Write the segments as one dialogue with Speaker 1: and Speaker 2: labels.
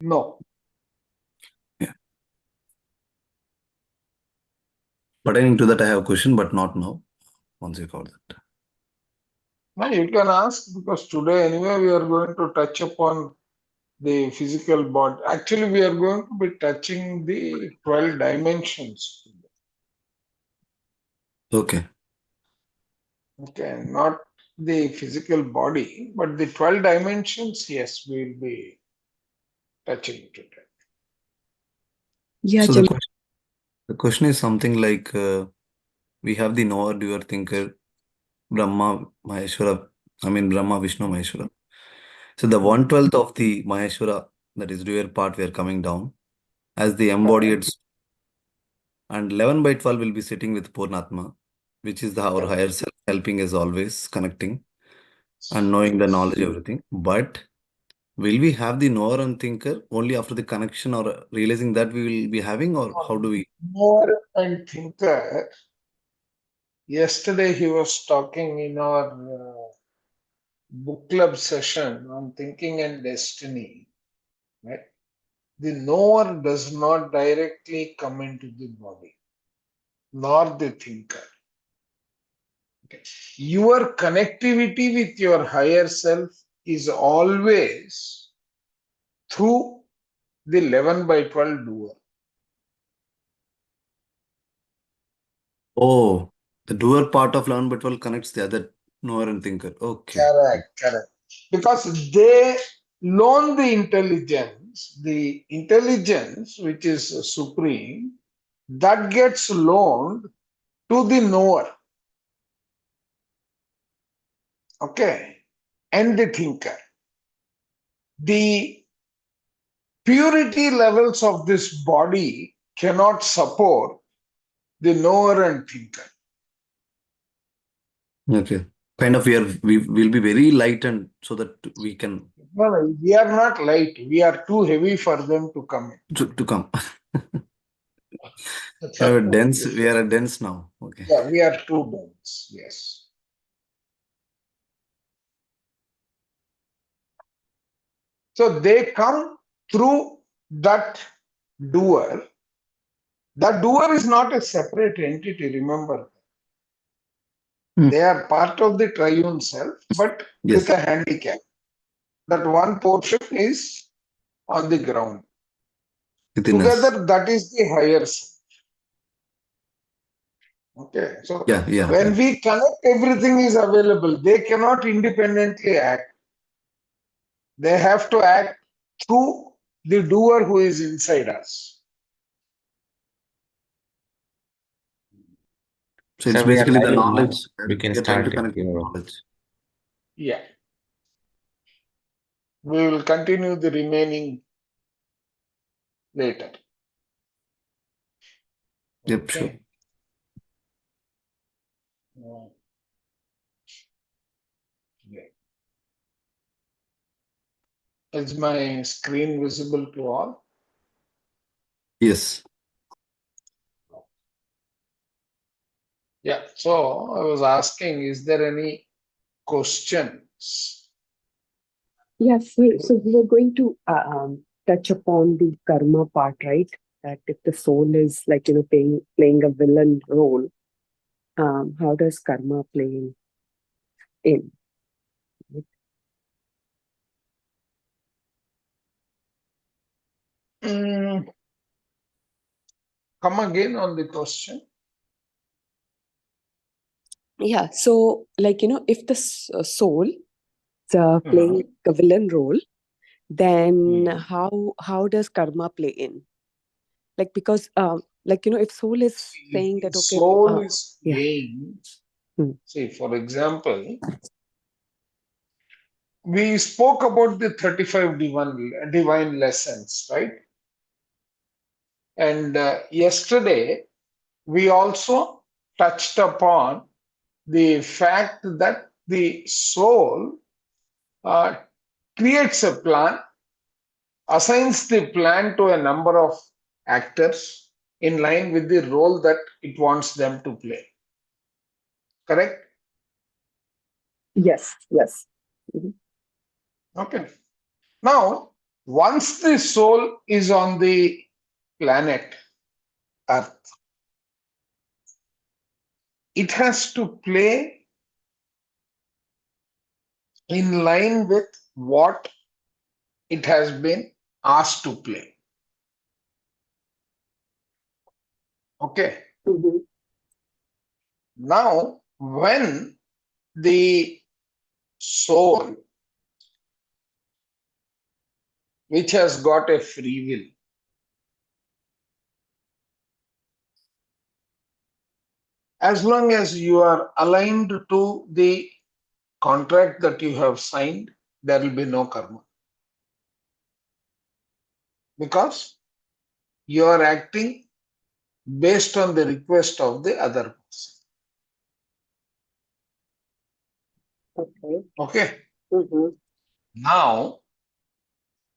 Speaker 1: No.
Speaker 2: Yeah. Pertaining to that, I have a question, but not now. Once you got that.
Speaker 1: No, you can ask because today anyway we are going to touch upon the physical body. Actually, we are going to be touching the 12 dimensions.
Speaker 2: Okay.
Speaker 1: Okay, not the physical body, but the 12 dimensions, yes, we will be touching today.
Speaker 3: Yeah,
Speaker 2: So the question is something like we have the knower, doer, thinker, Brahma, Maheshwara. I mean Brahma, Vishnu, Maheshwara. So the 1/12 of the Maheshwara, that is doer part, we are coming down as the embodied, and 11/12 will be sitting with Purnatma, which is our higher self, helping us always, connecting and knowing the knowledge, everything. But will we have the knower and thinker only after the connection or realizing that we will be having, or how do we?
Speaker 1: Knower and thinker. Yesterday he was talking in our book club session on thinking and destiny. Right? The knower does not directly come into the body, nor the thinker. Okay. Your connectivity with your higher self is always through the 11/12 doer.
Speaker 2: Oh, the doer part of 11/12 connects the other knower and thinker. Okay.
Speaker 1: Correct. Because they loan the intelligence which is supreme, that gets loaned to the knower. Okay. And the thinker. The purity levels of this body cannot support the knower and thinker.
Speaker 2: Okay. Kind of we will be very light, and so that we can
Speaker 1: No, we are not light. We are too heavy for them to come in.
Speaker 2: to come.
Speaker 1: That's
Speaker 2: We are
Speaker 1: all.
Speaker 2: dense. We are a dense now. Okay.
Speaker 1: Yeah, we are too dense. Yes. So they come through that doer. That doer is not a separate entity, remember.
Speaker 2: Hmm.
Speaker 1: They are part of the triune self, but with
Speaker 2: Yes.
Speaker 1: a handicap. That one portion is on the ground.
Speaker 2: Within us.
Speaker 1: Together, that is the higher self. Okay. So
Speaker 2: Yeah.
Speaker 1: when we connect, everything is available. They cannot independently act. They have to act through the doer who is inside us.
Speaker 2: So it's
Speaker 4: So we are
Speaker 2: basically the
Speaker 4: live
Speaker 2: knowledge.
Speaker 4: now. We can
Speaker 2: We are trying to
Speaker 4: start
Speaker 2: connect with
Speaker 4: your.
Speaker 2: knowledge.
Speaker 1: Yeah. We will continue the remaining later.
Speaker 2: Yep, sure.
Speaker 1: Yeah. Is my screen visible to all?
Speaker 2: Yes.
Speaker 1: Yeah. So I was asking, is there any questions?
Speaker 3: Yes, so we were going to touch upon the karma part, right? That if the soul is like, playing a villain role, how does karma play in?
Speaker 1: Come again on the question.
Speaker 3: Yeah, so like, if the soul is playing a villain role, then how does karma play in? Like, because if soul is saying that, okay,
Speaker 1: Soul is
Speaker 3: yeah.
Speaker 1: playing. See, for example, we spoke about the 35 divine lessons, right? And yesterday, we also touched upon the fact that the soul creates a plan, assigns the plan to a number of actors in line with the role that it wants them to play. Correct?
Speaker 3: Yes.
Speaker 1: Okay. Now, Once the soul is on the planet Earth, it has to play in line with what it has been asked to play. Okay.
Speaker 3: Mhm.
Speaker 1: Now, when the soul, which has got a free will, as long as you are aligned to the contract that you have signed, there will be no karma. Because you are acting based on the request of the other person.
Speaker 3: Okay.
Speaker 1: Okay.
Speaker 3: Mhm.
Speaker 1: Now,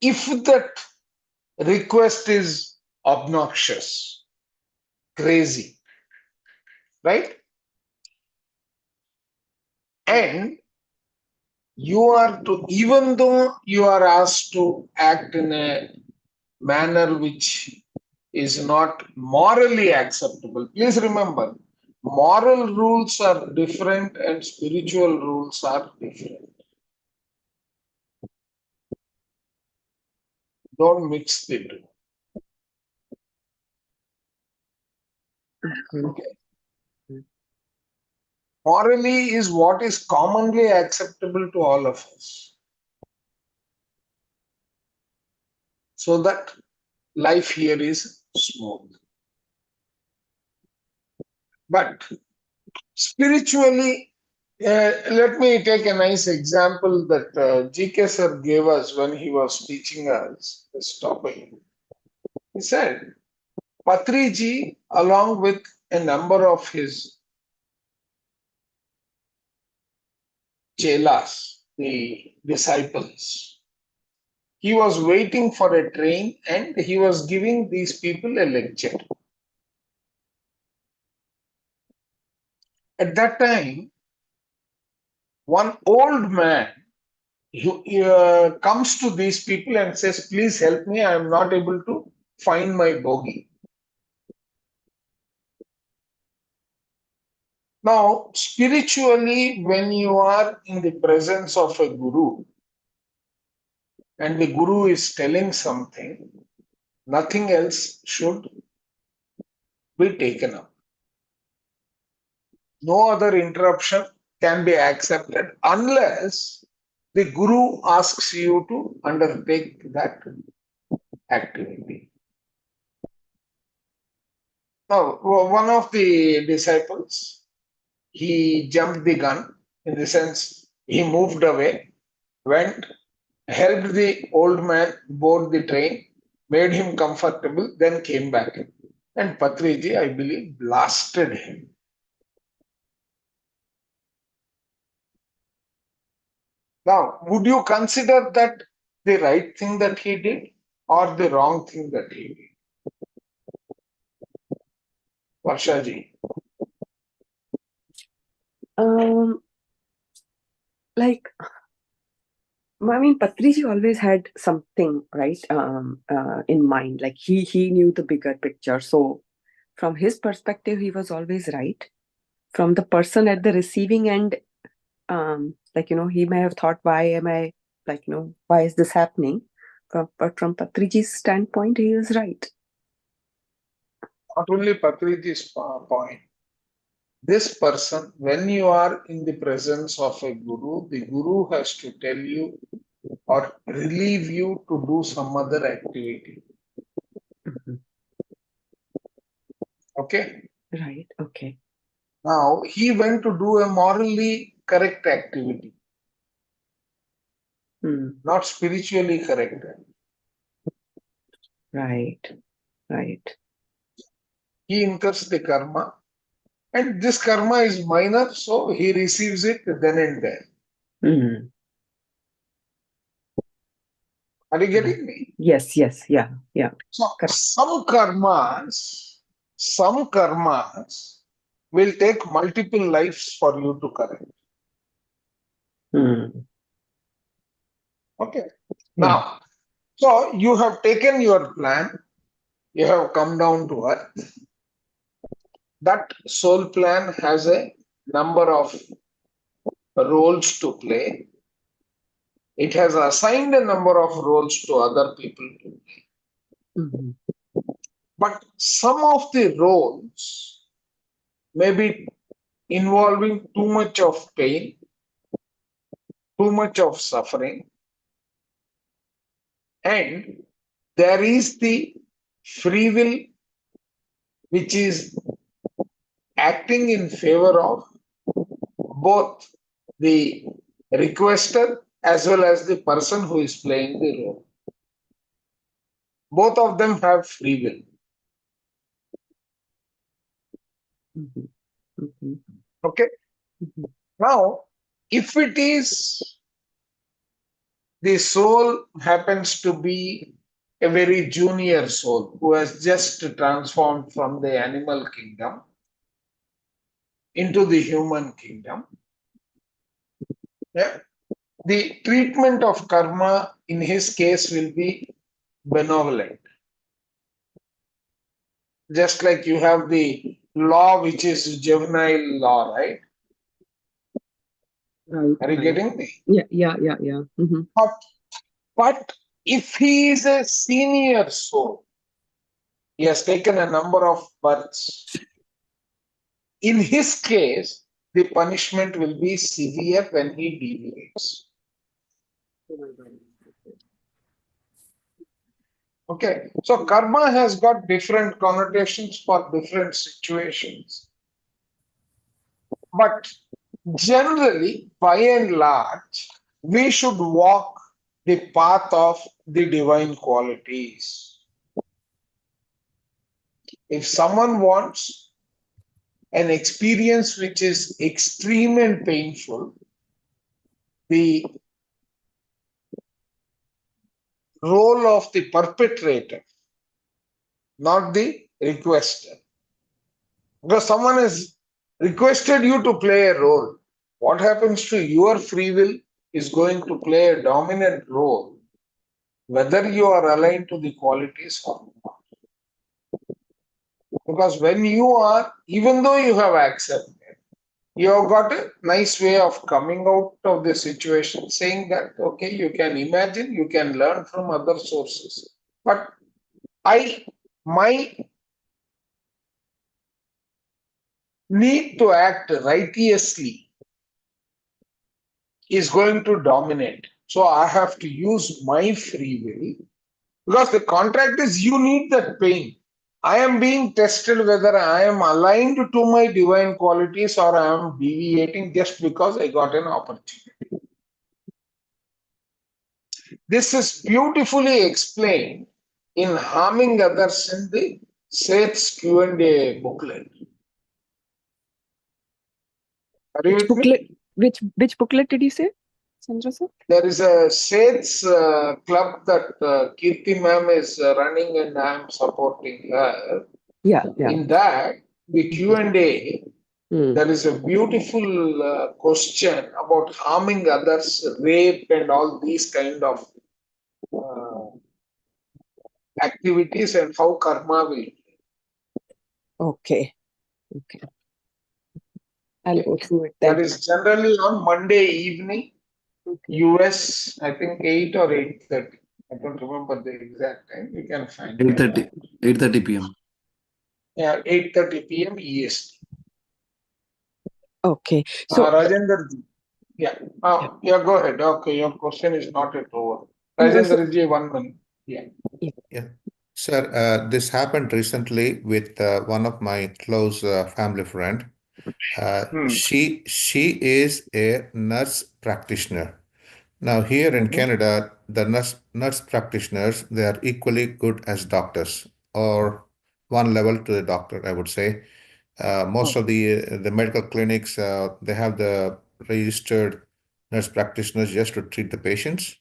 Speaker 1: if that request is obnoxious, crazy, right? And you are to, even though you are asked to act in a manner which is not morally acceptable, please remember, moral rules are different and spiritual rules are different. Don't mix the two.
Speaker 3: Mhm.
Speaker 1: Okay. Morally is what is commonly acceptable to all of us, so that life here is smooth. But spiritually, let me take a nice example that GK sir gave us when he was teaching us this topic. He said, Patriji, along with a number of his chelas, the disciples, he was waiting for a train and he was giving these people a lecture. At that time, one old man comes to these people and says, please help me, I am not able to find my bogie. Now, spiritually, when you are in the presence of a guru and the guru is telling something, nothing else should be taken up. No other interruption can be accepted unless the guru asks you to undertake that activity. Now, one of the disciples, he jumped the gun in the sense he moved away, went, helped the old man board the train, made him comfortable, then came back. And Patriji, I believe, blasted him. Now, would you consider that the right thing that he did or the wrong thing that he did? Varshaji.
Speaker 3: Um, like, I mean, Patriji always had something, right, in mind. Like he knew the bigger picture. So from his perspective, he was always right. From the person at the receiving end, like, he may have thought, why am I, like, why is this happening? But from Patriji's standpoint, he is right.
Speaker 1: Not only Patriji's point, this person, when you are in the presence of a guru, the guru has to tell you or relieve you to do some other activity.
Speaker 3: Mhm.
Speaker 1: Okay?
Speaker 3: Right. Okay.
Speaker 1: Now, he went to do a morally correct activity, not spiritually correct.
Speaker 3: Right. Right.
Speaker 1: He incurs the karma, and this karma is minor, so he receives it then and there.
Speaker 3: Mm.
Speaker 1: Are you getting me?
Speaker 3: Yes. Yes. Yeah. Yeah.
Speaker 1: So,
Speaker 3: Correct.
Speaker 1: some karmas will take multiple lives for you to correct.
Speaker 3: Mm.
Speaker 1: Okay.
Speaker 3: Yeah.
Speaker 1: Now, So you have taken your plan, you have come down to earth. That soul plan has a number of roles to play. It has assigned a number of roles to other people to play.
Speaker 3: Mhm.
Speaker 1: But some of the roles may be involving too much of pain, too much of suffering, and there is the free will which is acting in favor of both the requester as well as the person who is playing the role. Both of them have free will.
Speaker 3: Mhm. Mhm.
Speaker 1: Okay.
Speaker 3: Mhm.
Speaker 1: Now, if it is the soul happens to be a very junior soul who has just transformed from the animal kingdom into the human kingdom, yeah, the treatment of karma in his case will be benevolent. Just like you have the law which is juvenile law, right?
Speaker 3: Right,
Speaker 1: Are you
Speaker 3: right.
Speaker 1: getting me?
Speaker 3: Yeah, yeah, yeah, yeah. Mhm.
Speaker 1: But if he is a senior soul, he has taken a number of births. In his case, the punishment will be severe when he deviates. Okay, so karma has got different connotations for different situations. But generally, by and large, we should walk the path of the divine qualities. If someone wants an experience which is extreme and painful, the role of the perpetrator, not the requester. Because someone has requested you to play a role. What happens to your free will is going to play a dominant role, whether you are aligned to the qualities or not. Because when you are, even though you have accepted, you have got a nice way of coming out of the situation, saying that, okay, you can imagine, you can learn from other sources. But my need to act righteously is going to dominate. So I have to use my free will because the contract is you need that pain. I am being tested whether I am aligned to my divine qualities or I am deviating just because I got an opportunity. This is beautifully explained in Harming Others in the Seth's Q&A booklet. Are you
Speaker 3: Which
Speaker 1: with me?
Speaker 3: booklet? Which booklet did you say, Chandra sir?
Speaker 1: There is a Seth's club that Kirti ma'am is running and I am supporting her.
Speaker 3: Yeah, yeah.
Speaker 1: In that, the Q&A,
Speaker 3: Hmm.
Speaker 1: there is a beautiful question about harming others, rape and all these kind of uh, activities and how karma will.
Speaker 3: Okay, okay. I'll
Speaker 1: Okay.
Speaker 3: go through it
Speaker 1: That
Speaker 3: then.
Speaker 1: is generally on Monday evening,
Speaker 3: Okay.
Speaker 1: US, I think 8 or 8:30. I don't remember the exact time. You can find it.
Speaker 2: 8:30, 8:30 p.m.
Speaker 1: Yeah, 8:30 p.m. EST.
Speaker 3: Okay. So
Speaker 1: Rajendra, yeah.
Speaker 3: yeah,
Speaker 1: Yeah, go ahead. Okay, your question is not yet over.
Speaker 3: no, so
Speaker 1: Rajendra ji, 1 minute. Yeah.
Speaker 3: yeah.
Speaker 4: Yeah. Sir, this happened recently with one of my close family friend.
Speaker 1: Hmm.
Speaker 4: She is a nurse practitioner. Now here in
Speaker 1: Mhm.
Speaker 4: Canada, the nurse practitioners, they are equally good as doctors, or one level to the doctor, I would say. Most of the medical clinics, they have the registered nurse practitioners just to treat the patients.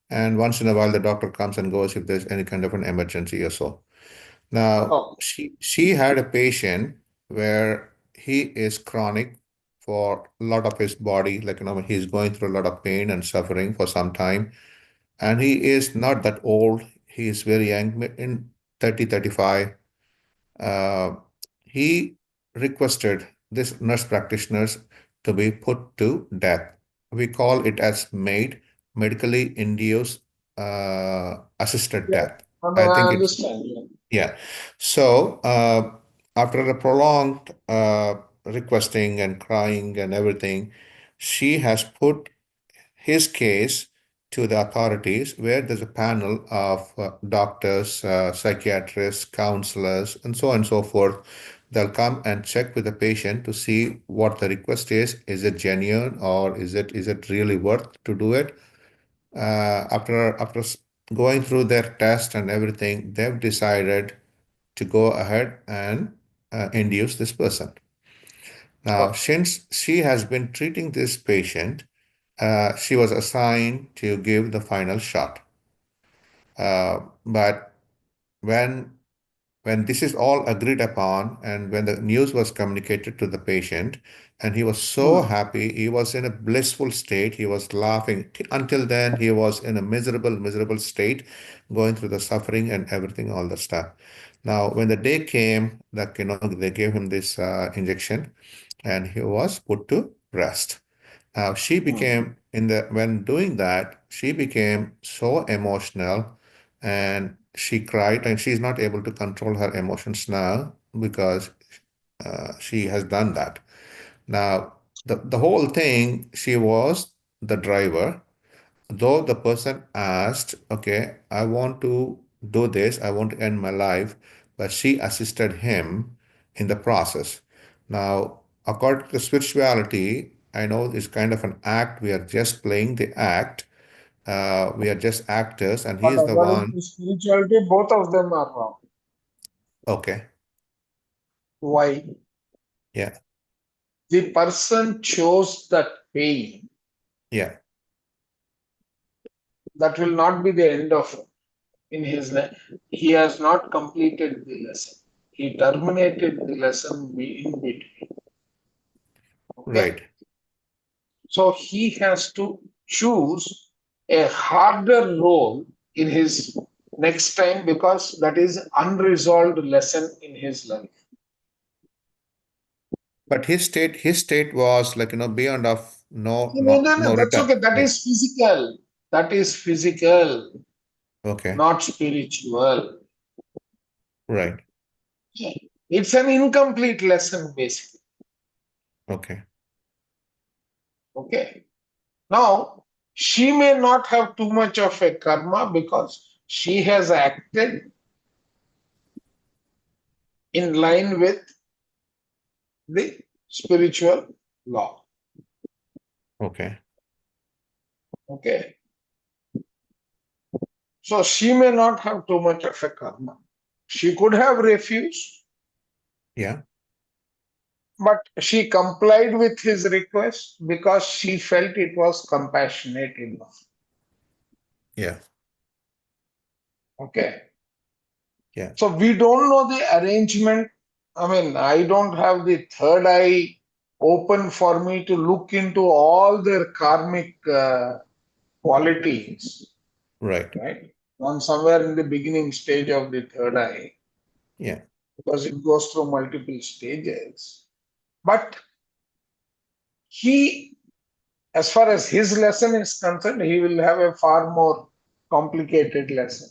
Speaker 4: And once in a while, the doctor comes and goes if there's any kind of an emergency or so. Now,
Speaker 1: Oh,
Speaker 4: she had a patient where he is chronic for a lot of his body, like he's going through a lot of pain and suffering for some time. and he is not that old. He is very young, in 30, 35. He requested this nurse practitioners to be put to death. We call it as MAID, medically induced assisted
Speaker 1: Yeah,
Speaker 4: death.
Speaker 1: I mean,
Speaker 4: I
Speaker 1: I
Speaker 4: think it's,
Speaker 1: understand. Yeah.
Speaker 4: yeah. So after a prolonged requesting and crying and everything, she has put his case to the authorities, where there's a panel of doctors, psychiatrists, counselors, and so on and so forth. They'll come and check with the patient to see what the request is. Is it genuine, or is it really worth to do it? After going through their test and everything, they've decided to go ahead and induce this person. Now,
Speaker 1: Okay.
Speaker 4: since she has been treating this patient, she was assigned to give the final shot. But when this is all agreed upon, and when the news was communicated to the patient, and he was so
Speaker 1: Hmm.
Speaker 4: happy, he was in a blissful state, he was laughing. Until then, he was in a miserable state, going through the suffering and everything, all the stuff. Now, when the day came that, they gave him this injection, and he was put to rest. Now she
Speaker 1: Hmm.
Speaker 4: became when doing that, she became so emotional, and she cried, and she's not able to control her emotions now because she has done that. Now the whole thing, she was the driver, though the person asked, okay, I want to do this, I want to end my life, but she assisted him in the process. Now, according to spirituality, I know it's kind of an act. We are just playing the act. We are just actors, and he
Speaker 1: But
Speaker 4: is the
Speaker 1: according
Speaker 4: one.
Speaker 1: to spirituality, both of them are wrong.
Speaker 4: Okay.
Speaker 1: Why?
Speaker 4: Yeah.
Speaker 1: The person chose that pain.
Speaker 4: Yeah.
Speaker 1: That will not be the end of in his life. He has not completed the lesson. He terminated the lesson in between. Okay.
Speaker 4: Right.
Speaker 1: So he has to choose a harder role in his next time, because that is unresolved lesson in his life.
Speaker 4: But his state was like, beyond of no,
Speaker 1: No,
Speaker 4: no,
Speaker 1: no, no,
Speaker 4: no
Speaker 1: that's
Speaker 4: return.
Speaker 1: okay. That
Speaker 4: Yeah.
Speaker 1: is physical. That is physical,
Speaker 4: Okay.
Speaker 1: not spiritual.
Speaker 4: Right.
Speaker 1: It's an incomplete lesson, basically.
Speaker 4: Okay.
Speaker 1: Okay. Now, she may not have too much of a karma because she has acted in line with the spiritual law.
Speaker 4: Okay.
Speaker 1: Okay. So she may not have too much of a karma. She could have refused,
Speaker 4: Yeah.
Speaker 1: but she complied with his request because she felt it was compassionate enough.
Speaker 4: Yeah.
Speaker 1: Okay.
Speaker 4: Yeah.
Speaker 1: So we don't know the arrangement. I mean, I don't have the third eye open for me to look into all their karmic qualities,
Speaker 4: Right.
Speaker 1: right? On somewhere in the beginning stage of the third eye,
Speaker 4: Yeah.
Speaker 1: because it goes through multiple stages. But he, as far as his lesson is concerned, he will have a far more complicated lesson.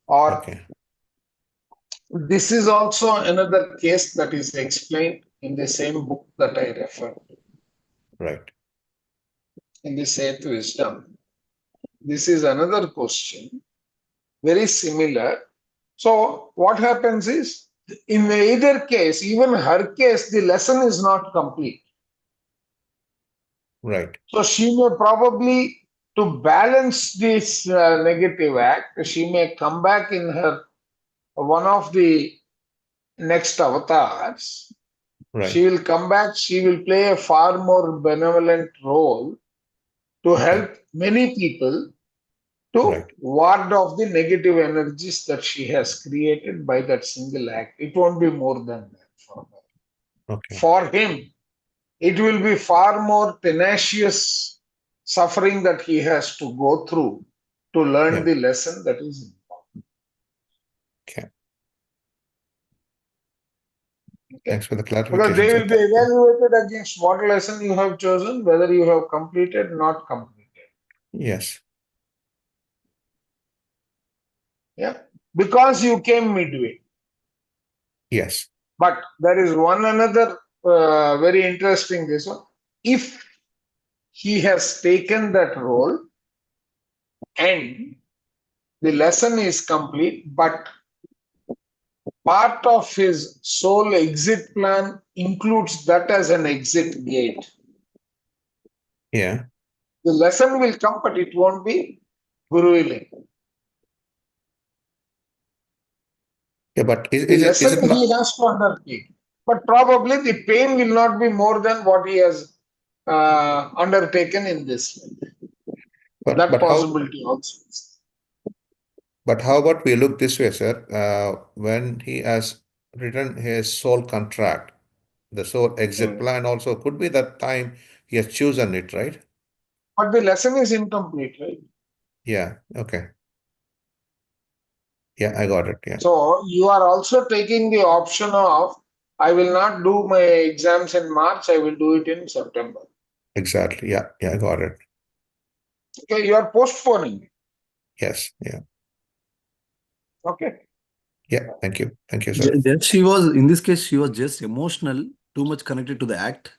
Speaker 1: Or
Speaker 4: Okay.
Speaker 1: this is also another case that is explained in the same book that I referred to,
Speaker 4: Right.
Speaker 1: in the Seth Wisdom. This is another question, very similar. So, what happens is, in either case, even her case, the lesson is not complete.
Speaker 4: Right.
Speaker 1: So, she may probably, to balance this negative act, she may come back in her one of the next avatars. She
Speaker 4: Right.
Speaker 1: will come back, she will play a far more benevolent role to
Speaker 4: Okay.
Speaker 1: help many people to
Speaker 4: Right.
Speaker 1: ward off the negative energies that she has created by that single act. It won't be more than that for her.
Speaker 4: Okay.
Speaker 1: For him, it will be far more tenacious suffering that he has to go through to learn
Speaker 4: Yeah.
Speaker 1: the lesson that is important.
Speaker 4: Okay.
Speaker 1: Okay.
Speaker 4: Thanks for the
Speaker 1: Because
Speaker 4: clarification,
Speaker 1: they
Speaker 4: sir.
Speaker 1: will be evaluated against what lesson you have chosen, whether you have completed, not completed.
Speaker 4: Yes.
Speaker 1: Yeah. Because you came midway.
Speaker 4: Yes.
Speaker 1: But there is one another very interesting this one. If he has taken that role and the lesson is complete, but part of his soul exit plan includes that as an exit gate.
Speaker 4: Yeah.
Speaker 1: The lesson will come, but it won't be Guru willing.
Speaker 4: Yeah, but
Speaker 1: The
Speaker 4: is
Speaker 1: lesson
Speaker 4: it
Speaker 1: he
Speaker 4: not?
Speaker 1: has to undertake. But probably the pain will not be more than what he has undertaken in this life.
Speaker 4: But
Speaker 1: That
Speaker 4: but how
Speaker 1: possibility also is.
Speaker 4: but how about we look this way, sir? When he has written his soul contract, the soul exit
Speaker 1: Mm.
Speaker 4: plan also could be that time he has chosen it, right?
Speaker 1: But the lesson is incomplete, right?
Speaker 4: Yeah. Okay. Yeah, I got it. Yeah.
Speaker 1: So you are also taking the option of I will not do my exams in March, I will do it in September.
Speaker 4: Exactly. Yeah. Yeah, I got it.
Speaker 1: Okay, you are postponing it.
Speaker 4: Yes. Yeah.
Speaker 1: Okay.
Speaker 4: Yeah. Thank you. Thank you, sir.
Speaker 2: Just she was, in this case, she was just emotional, too much connected to the act.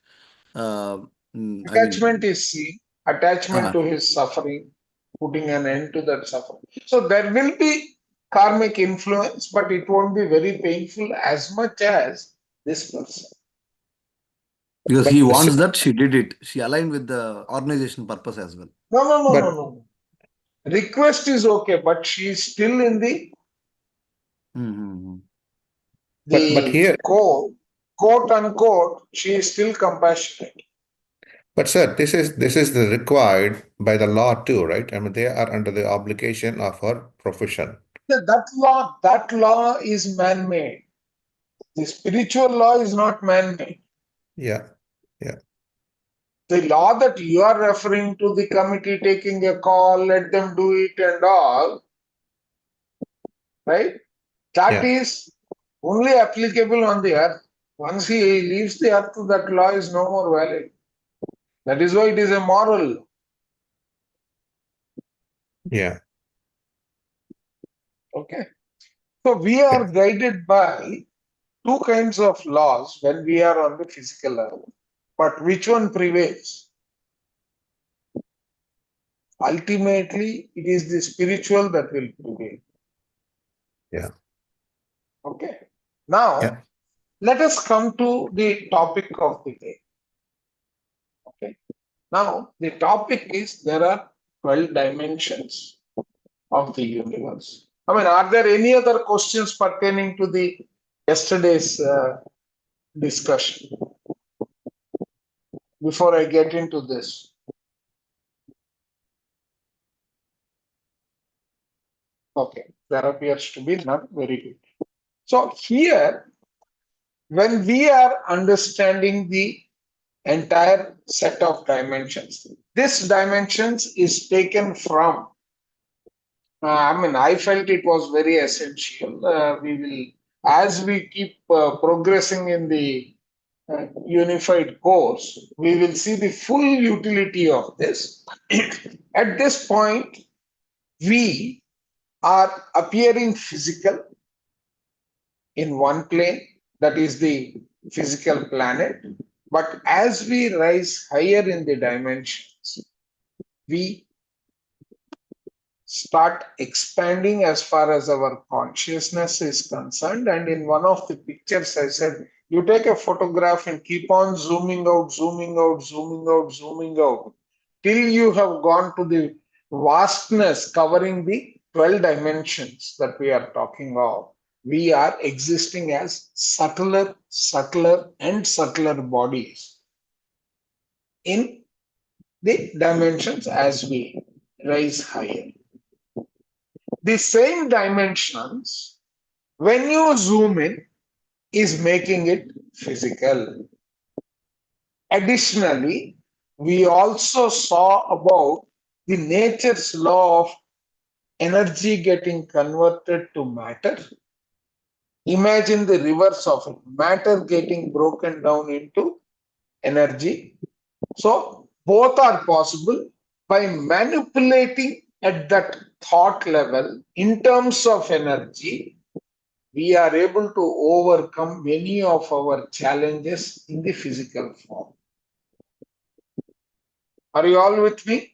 Speaker 2: Uh, I
Speaker 1: Attachment
Speaker 2: mean,
Speaker 1: is seen, attachment
Speaker 2: uh,
Speaker 1: to his suffering, putting an end to that suffering. So there will be karmic influence, but it won't be very painful as much as this person.
Speaker 2: because he
Speaker 4: But
Speaker 2: wants that, she did it. She aligned with the organization purpose as well.
Speaker 1: No, no, no, no,
Speaker 4: but
Speaker 1: no. Request is okay, but she is still in
Speaker 2: Mm-hmm.
Speaker 4: but
Speaker 1: the
Speaker 4: here,
Speaker 1: quote unquote, she is still compassionate.
Speaker 4: but sir, this is the required by the law too, right? I mean, they are under the obligation of her profession.
Speaker 1: That law is man-made. The spiritual law is not man-made.
Speaker 4: Yeah. Yeah.
Speaker 1: The law that you are referring to, the committee taking a call, let them do it and all, right? That
Speaker 4: Yeah.
Speaker 1: is only applicable on the earth. Once he leaves the earth, that law is no more valid. That is why it is a moral law.
Speaker 4: Yeah.
Speaker 1: Okay. So we are guided by two kinds of laws when we are on the physical level. But which one prevails? Ultimately, it is the spiritual that will prevail.
Speaker 4: Yeah.
Speaker 1: Okay. Now,
Speaker 4: Yeah.
Speaker 1: let us come to the topic of the day. Okay. Now, the topic is there are 12 dimensions of the universe. I mean, are there any other questions pertaining to the yesterday's discussion before I get into this? Okay, there appears to be none. Very good. So here, when we are understanding the entire set of dimensions, this dimensions is taken from I mean, I felt it was very essential. We will, as we keep progressing in the unified course, we will see the full utility of this. At this point, we are appearing physical in one plane, that is the physical planet. But as we rise higher in the dimensions, we start expanding as far as our consciousness is concerned. And in one of the pictures, I said, you take a photograph and keep on zooming out, zooming out, zooming out, zooming out, till you have gone to the vastness covering the 12 dimensions that we are talking of. We are existing as subtler, subtler, and subtler bodies in the dimensions as we rise higher. The same dimensions, when you zoom in, is making it physical. Additionally, we also saw about the nature's law of energy getting converted to matter. Imagine the reverse of it, matter getting broken down into energy. So both are possible by manipulating at that thought level in terms of energy. We are able to overcome many of our challenges in the physical form. Are you all with me?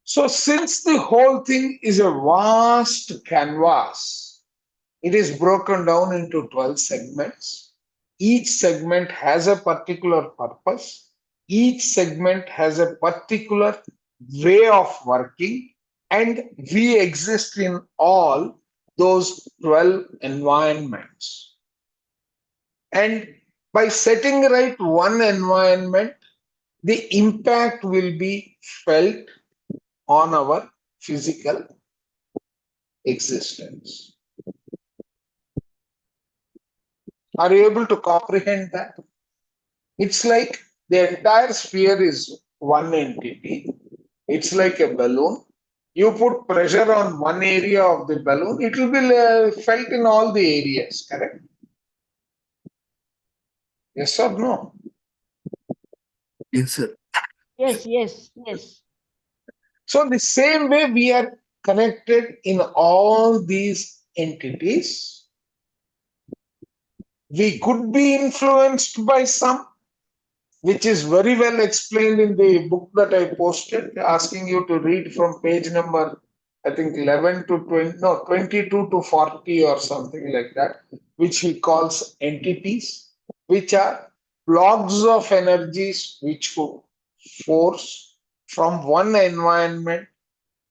Speaker 1: So since the whole thing is a vast canvas, it is broken down into 12 segments. Each segment has a particular purpose. Each segment has a particular way of working, and we exist in all those 12 environments. And by setting right one environment, the impact will be felt on our physical existence. Are you able to comprehend that? It's like the entire sphere is one entity. It's like a balloon. You put pressure on one area of the balloon, it will be felt in all the areas, correct? Yes or no?
Speaker 2: Yes, sir.
Speaker 5: Yes, yes, yes.
Speaker 1: So the same way we are connected in all these entities, we could be influenced by some, which is very well explained in the book that I posted, asking you to read from page number, I think 11 to 20, no, 22 to 40 or something like that, which he calls entities, which are blocks of energies which could force from one environment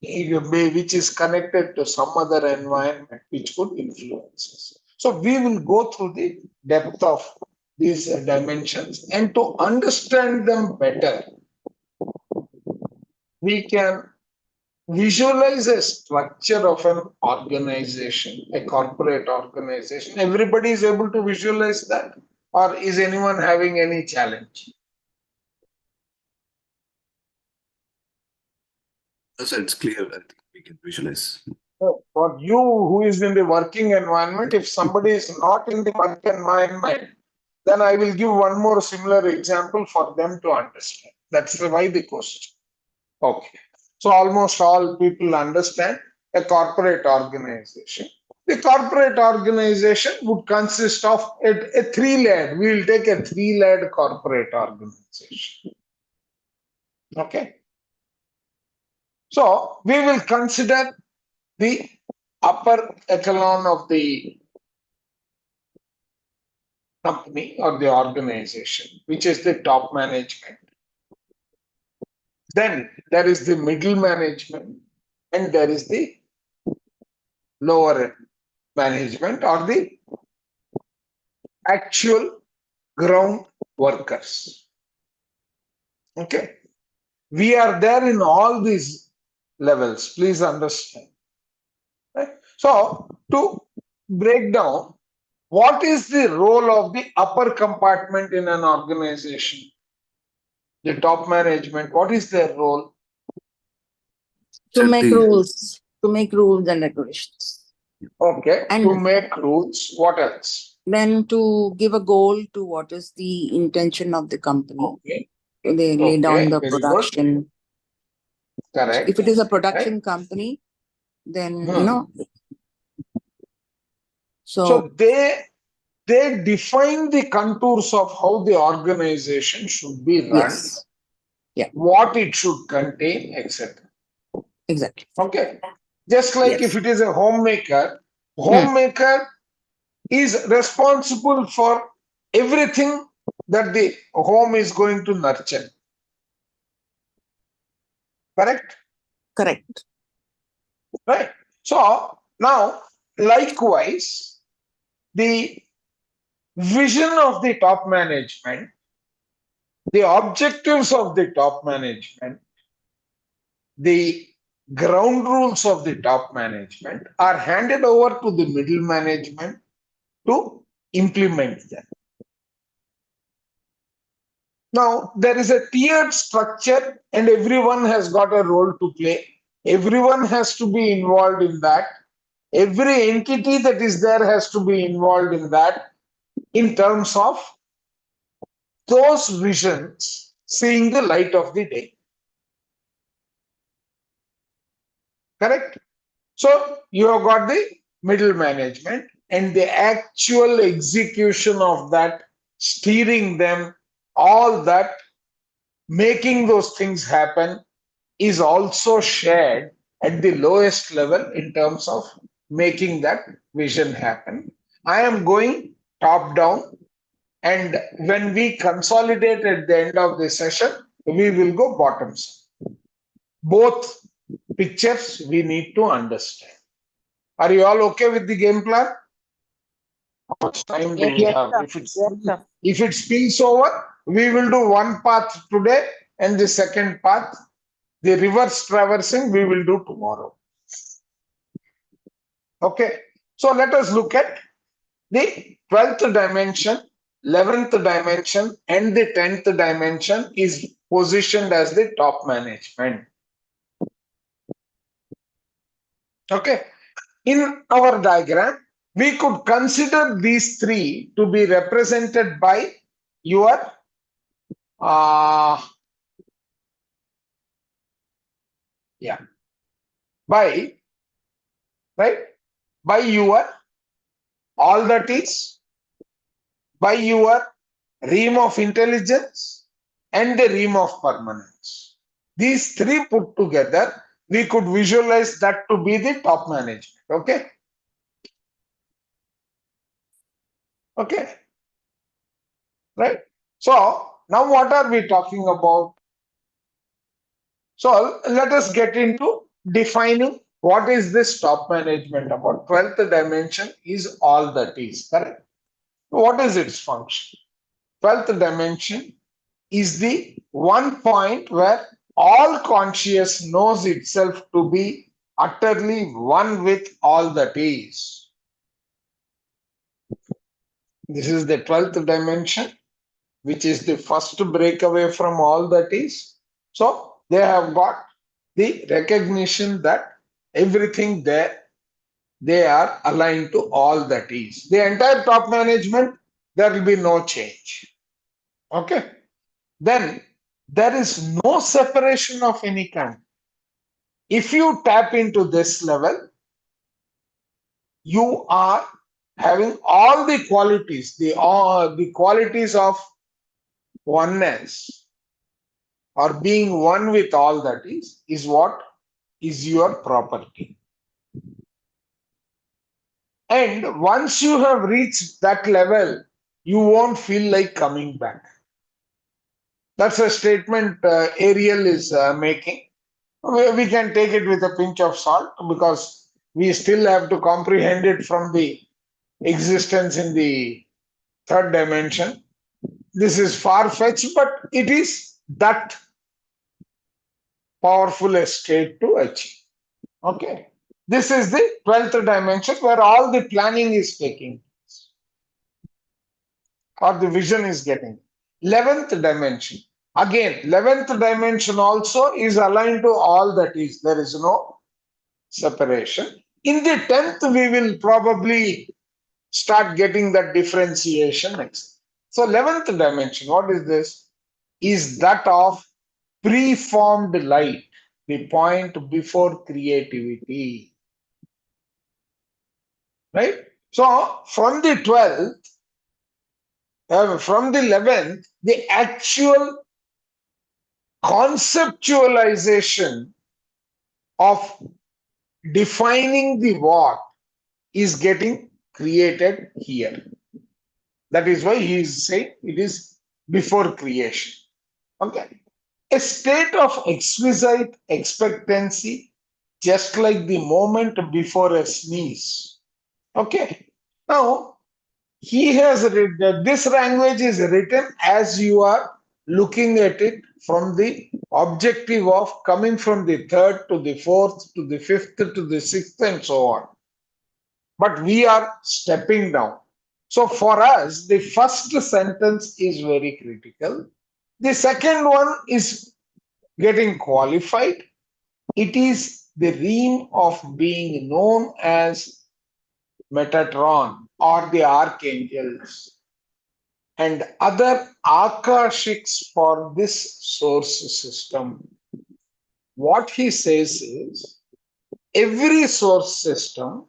Speaker 1: which is connected to some other environment which could influence us. So we will go through the depth of these dimensions, and to understand them better, we can visualize a structure of an organization, a corporate organization. Everybody is able to visualize that, or is anyone having any challenge?
Speaker 2: Sir, it's clear. I think we can visualize.
Speaker 1: For you who is in the working environment, if somebody is not in the work environment, then I will give one more similar example for them to understand. That's why the question. Okay. So almost all people understand a corporate organization. The corporate organization would consist of a three-layered. We will take a three-layered corporate organization. Okay. So we will consider the upper echelon of the company or the organization, which is the top management. Then there is the middle management, and there is the lower management or the actual ground workers. Okay. We are there in all these levels. Please understand. Right? So to break down, what is the role of the upper compartment in an organization? The top management, what is their role?
Speaker 5: To
Speaker 2: Set
Speaker 5: make
Speaker 2: the-
Speaker 5: rules, and regulations.
Speaker 1: Okay,
Speaker 5: And
Speaker 1: to make rules, what else?
Speaker 5: then to give a goal to what is the intention of the company.
Speaker 1: Okay,
Speaker 5: They lay down the
Speaker 1: very good.
Speaker 5: production.
Speaker 1: Correct.
Speaker 5: If it is a production
Speaker 1: Right.
Speaker 5: company, then
Speaker 1: So
Speaker 5: so
Speaker 1: they define the contours of how the organization should be run,
Speaker 5: yes, yeah,
Speaker 1: what it should contain, etc.
Speaker 5: exactly.
Speaker 1: Okay. Just like
Speaker 5: Yes.
Speaker 1: if it is a homemaker, homemaker is responsible for everything that the home is going to nurture. Correct?
Speaker 5: Correct.
Speaker 1: Right. So now, likewise, the vision of the top management, the objectives of the top management, the ground rules of the top management are handed over to the middle management to implement them. Now, there is a tiered structure and everyone has got a role to play. Everyone has to be involved in that. Every entity that is there has to be involved in that in terms of those visions seeing the light of the day. Correct? So you have got the middle management and the actual execution of that, steering them, all that, making those things happen is also shared at the lowest level in terms of making that vision happen. I am going top down, and when we consolidate at the end of the session, we will go bottoms. Both pictures we need to understand. Are you all okay with the game plan? How much time do we
Speaker 5: Yes,
Speaker 1: have?
Speaker 5: sir. Yes, sir.
Speaker 1: If it spills over, we will do one path today and the second path, the reverse traversing, we will do tomorrow. Okay. So let us look at the 12th dimension, 11th dimension, and the 10th dimension is positioned as the top management. Okay. In our diagram, we could consider these three to be represented by your yeah, by right, by your all that is, by your realm of intelligence and the realm of permanence. These three put together, we could visualize that to be the top management. Okay. Okay. Right. So now what are we talking about? So let us get into defining what is this top management about. 12th dimension is all that is, correct? What is its function? 12th dimension is the one point where all conscious knows itself to be utterly one with all that is. This is the 12th dimension, which is the first breakaway from all that is. So they have got the recognition that everything there, they are aligned to all that is. The entire top management, there will be no change. Okay. Then there is no separation of any kind. If you tap into this level, you are having all the qualities, the qualities of oneness or being one with all that is what is your property. And once you have reached that level, you won't feel like coming back. That's a statement Ariel is making. We can take it with a pinch of salt because we still have to comprehend it from the existence in the third dimension. This is far-fetched, but it is that powerful a state to achieve. Okay. This is the 12th dimension where all the planning is taking place or the vision is getting. 11th dimension. Again, 11th dimension also is aligned to all that is. There is no separation. In the 10th, we will probably start getting that differentiation next. So 11th dimension, what is this? Is that of preformed light, the point before creativity. Right? So from the 12th, from the 11th, the actual conceptualization of defining the what is getting created here. That is why he is saying it is before creation. Okay. A state of exquisite expectancy, just like the moment before a sneeze. Okay. Now, he has written, this language is written as you are looking at it from the objective of coming from the third to the fourth to the fifth to the sixth and so on. But we are stepping down. So for us, the first sentence is very critical. The second one is getting qualified. It is the realm of being known as Metatron or the archangels and other akashics for this source system. What he says is every source system,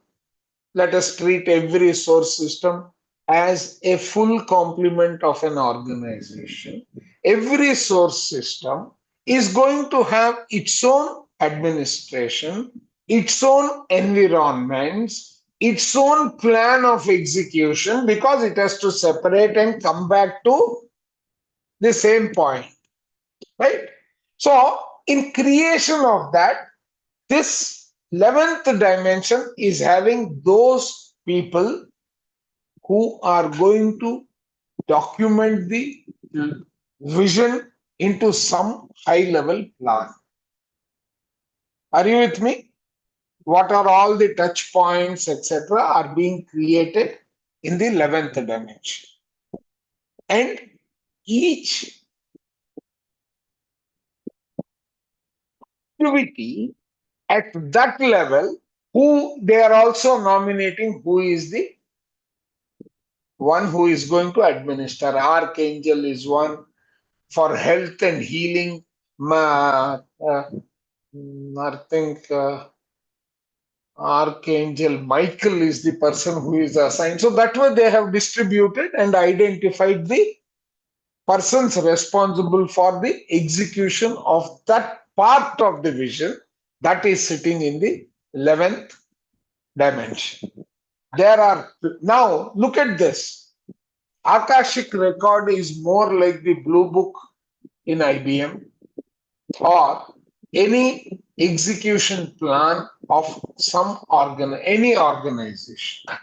Speaker 1: let us treat every source system as a full complement of an organization. Every source system is going to have its own administration, its own environments, its own plan of execution because it has to separate and come back to the same point, right? So, in creation of that, this 11th dimension is having those people who are going to document the vision into some high level plan. Are you with me? What are all the touch points, etc., are being created in the 11th dimension? And each activity at that level, who they are also nominating who is the one who is going to administer. Archangel is one for health and healing. I think Archangel Michael is the person who is assigned. So that way they have distributed and identified the persons responsible for the execution of that part of the vision that is sitting in the 11th dimension. There are, now look at this. Akashic record is more like the blue book in IBM or any execution plan of any organization.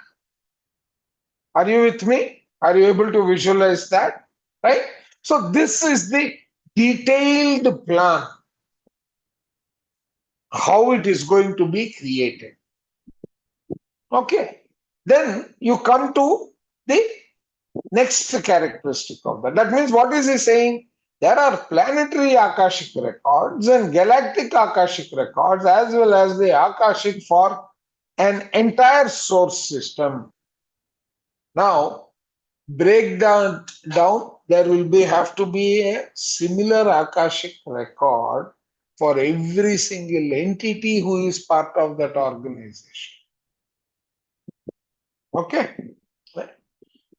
Speaker 1: Are you with me? Are you able to visualize that? Right? So this is the detailed plan, how it is going to be created. Okay. Then you come to the next characteristic of that. That means what is he saying? There are planetary Akashic records and galactic Akashic records as well as the Akashic for an entire source system. Now, break down, there will have to be a similar Akashic record for every single entity who is part of that organization. Okay.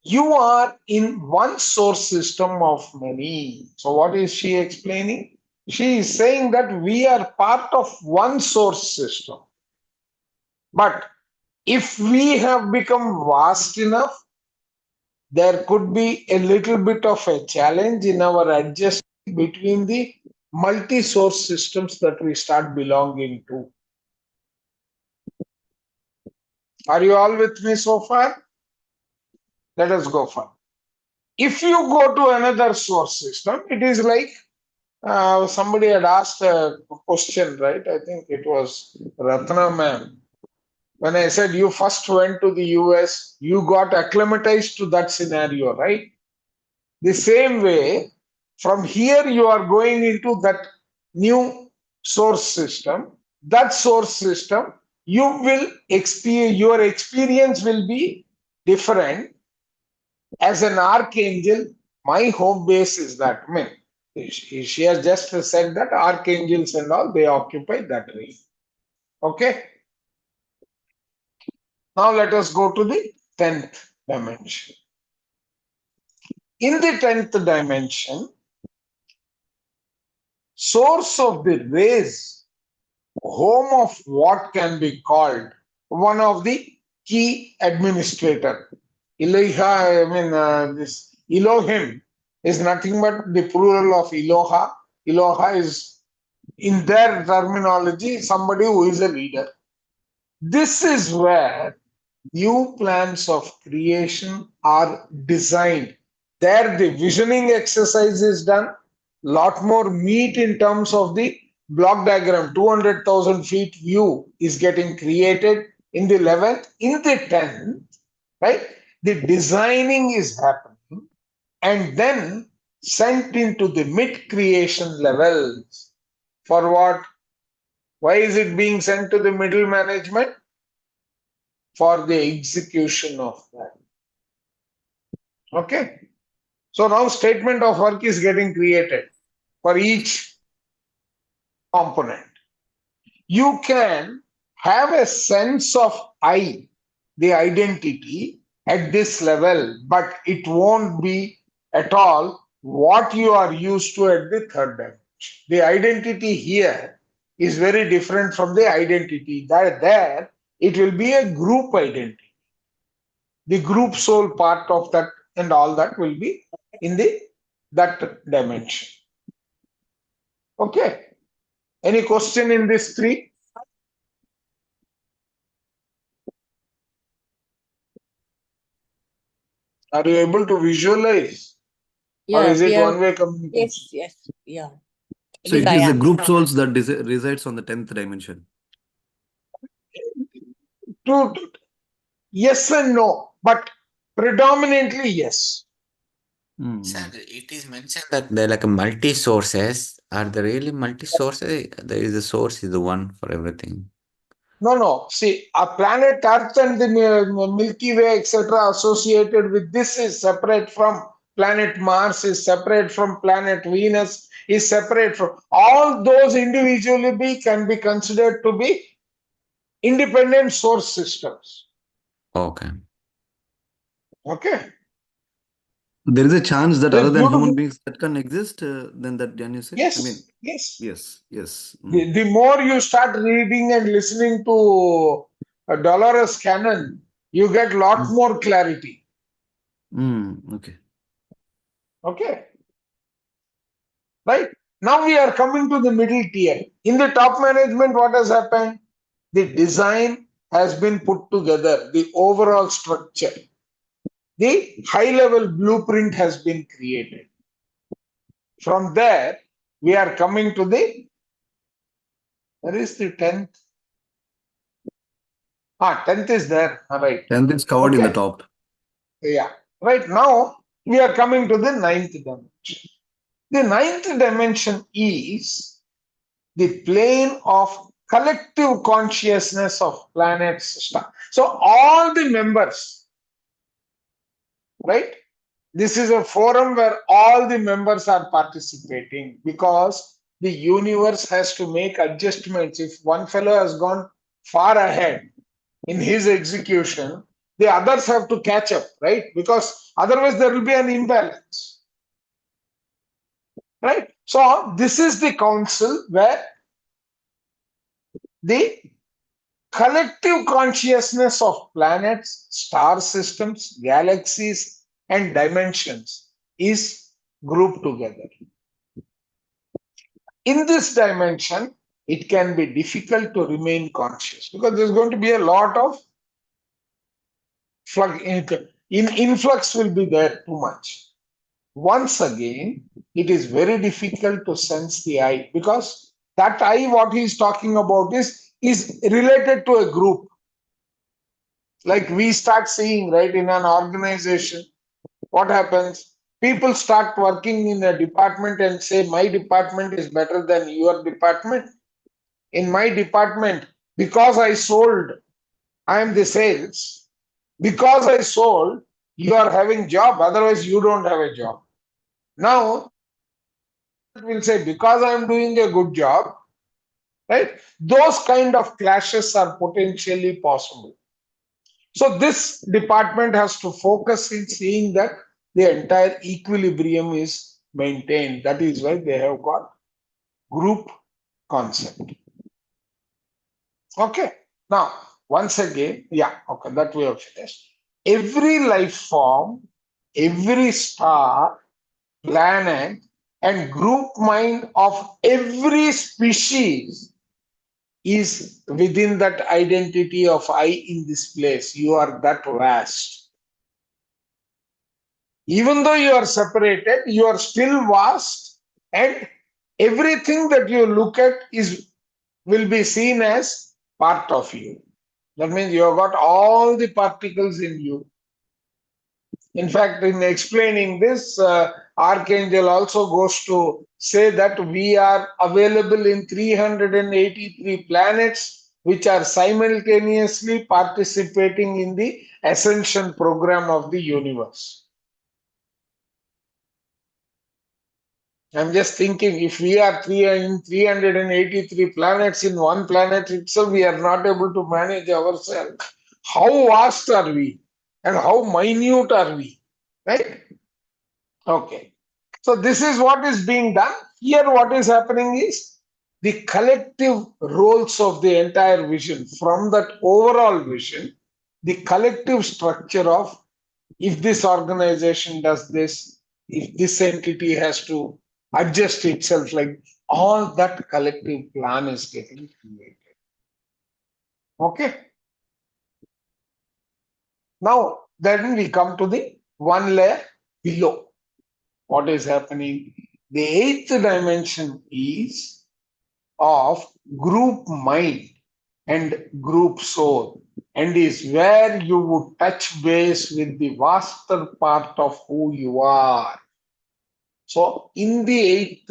Speaker 1: You are in one source system of many. So what is she explaining? She is saying that we are part of one source system. But if we have become vast enough, there could be a little bit of a challenge in our adjustment between the multi-source systems that we start belonging to. Are you all with me so far? Let us go further. If you go to another source system, it is like somebody had asked a question, right? I think it was Ratna ma'am. When I said you first went to the US, you got acclimatized to that scenario, right? The same way, from here you are going into that new source system. That source system, your experience will be different. As an archangel, my home base is that. I mean, she has just said that archangels and all, they occupy that region. Okay. Now let us go to the 10th dimension. In the 10th dimension, source of the rays, home of what can be called one of the key administrator. This Elohim is nothing but the plural of Eloha. Eloha is, in their terminology, somebody who is a leader. This is where new plans of creation are designed. There the visioning exercise is done. Lot more meat in terms of the block diagram. 200,000 feet view is getting created in the 11th. In the 10th, right? The designing is happening. And then sent into the mid-creation levels. For what? Why is it being sent to the middle management? For the execution of that. Okay. So now statement of work is getting created for each component. You can have a sense of I, the identity, at this level, but it won't be at all what you are used to at the third dimension. The identity here is very different from the identity that there it will be a group identity. The group soul part of that and all that will be in the that dimension. Okay. Any question in this three? Are you able to visualize? Or
Speaker 5: Yeah,
Speaker 1: is it
Speaker 5: we are.
Speaker 1: one-way communication?
Speaker 5: Yes, yeah.
Speaker 2: So
Speaker 5: Yes,
Speaker 2: it
Speaker 5: I
Speaker 2: is the
Speaker 5: am.
Speaker 2: group souls that resides on the 10th dimension.
Speaker 1: True. Yes and no, but predominantly yes.
Speaker 6: Sir, it is mentioned that they're like a multi-sources. Are they really multi-sources? There is a source is the one for everything.
Speaker 1: No. See, a planet Earth and the Milky Way, etc., associated with this is separate from planet Mars, is separate from planet Venus, is separate from all those individually can be considered to be independent source systems.
Speaker 6: Okay.
Speaker 1: Okay.
Speaker 2: There is a chance that
Speaker 1: It is
Speaker 2: other than human
Speaker 1: beautiful.
Speaker 2: beings that can exist, then that can you say? I mean,
Speaker 1: Yes.
Speaker 2: yes.
Speaker 1: The more you start reading and listening to Dolores Cannon, you get lot more clarity.
Speaker 2: Okay.
Speaker 1: Okay. Right? Now we are coming to the middle tier. In the top management, what has happened? The design has been put together, the overall structure. The high level blueprint has been created. From there, we are coming to the, where is the 10th? 10th is there. All right.
Speaker 2: 10th is covered in the
Speaker 1: Okay.
Speaker 2: top.
Speaker 1: Yeah. Right now, we are coming to the ninth dimension. The ninth dimension is the plane of collective consciousness of planets, star. So all the members, right? This is a forum where all the members are participating because the universe has to make adjustments. If one fellow has gone far ahead in his execution, the others have to catch up, right? Because otherwise there will be an imbalance, right? So this is the council where the collective consciousness of planets, star systems, galaxies, and dimensions is grouped together. In this dimension, it can be difficult to remain conscious because there's going to be a lot of influx will be there too much. Once again, it is very difficult to sense the I because that I, what he is talking about is related to a group. Like we start seeing, right, in an organization, what happens? People start working in a department and say, my department is better than your department. In my department, because I sold, I am the sales. Because I sold, you are having job, otherwise you don't have a job. Now, will say, because I am doing a good job, right? Those kind of clashes are potentially possible. So this department has to focus in seeing that the entire equilibrium is maintained. That is why they have got group concept. Okay. Now, once again, okay, that we have finished. Every life form, every star, planet, and group mind of every species is within that identity of I in this place. You are that vast. Even though you are separated, you are still vast, and everything that you look at will be seen as part of you. That means you have got all the particles in you. In fact, in explaining this, Archangel also goes to say that we are available in 383 planets which are simultaneously participating in the ascension program of the universe. I'm just thinking, if we are in 383 planets in one planet itself, we are not able to manage ourselves. How vast are we? And how minute are we? Right? Okay. So this is what is being done. Here what is happening is the collective roles of the entire vision. From that overall vision, the collective structure of, if this organization does this, if this entity has to adjust itself, like all that collective plan is getting created. Okay. Now then we come to the one layer below. What is happening? The eighth dimension is of group mind and group soul, and is where you would touch base with the vaster part of who you are. So in the eighth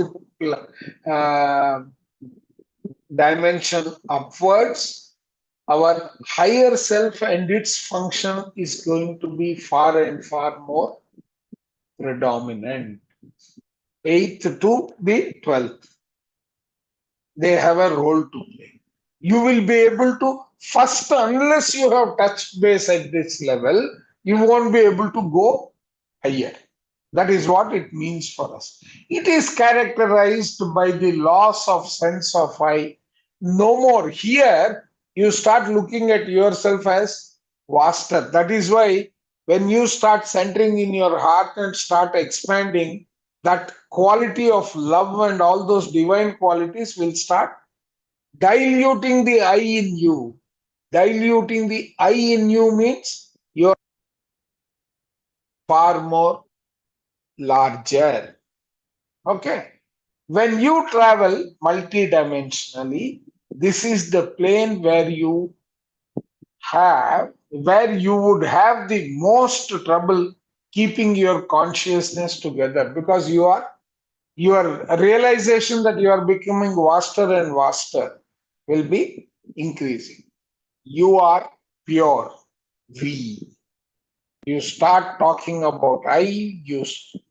Speaker 1: dimension upwards, our higher self and its function is going to be far and far more predominant. Eighth to the 12th, they have a role to play. You will be able to, first, unless you have touched base at this level, you won't be able to go higher. That is what it means for us. It is characterized by the loss of sense of I. No more. Here, you start looking at yourself as vaster. That is why when you start centering in your heart and start expanding, that quality of love and all those divine qualities will start diluting the I in you. Diluting the I in you means you are far more larger. Okay. When you travel multidimensionally, this is the plane where you would have the most trouble keeping your consciousness together, because your realization that you are becoming vaster and vaster will be increasing. You are pure we. You start talking about I, you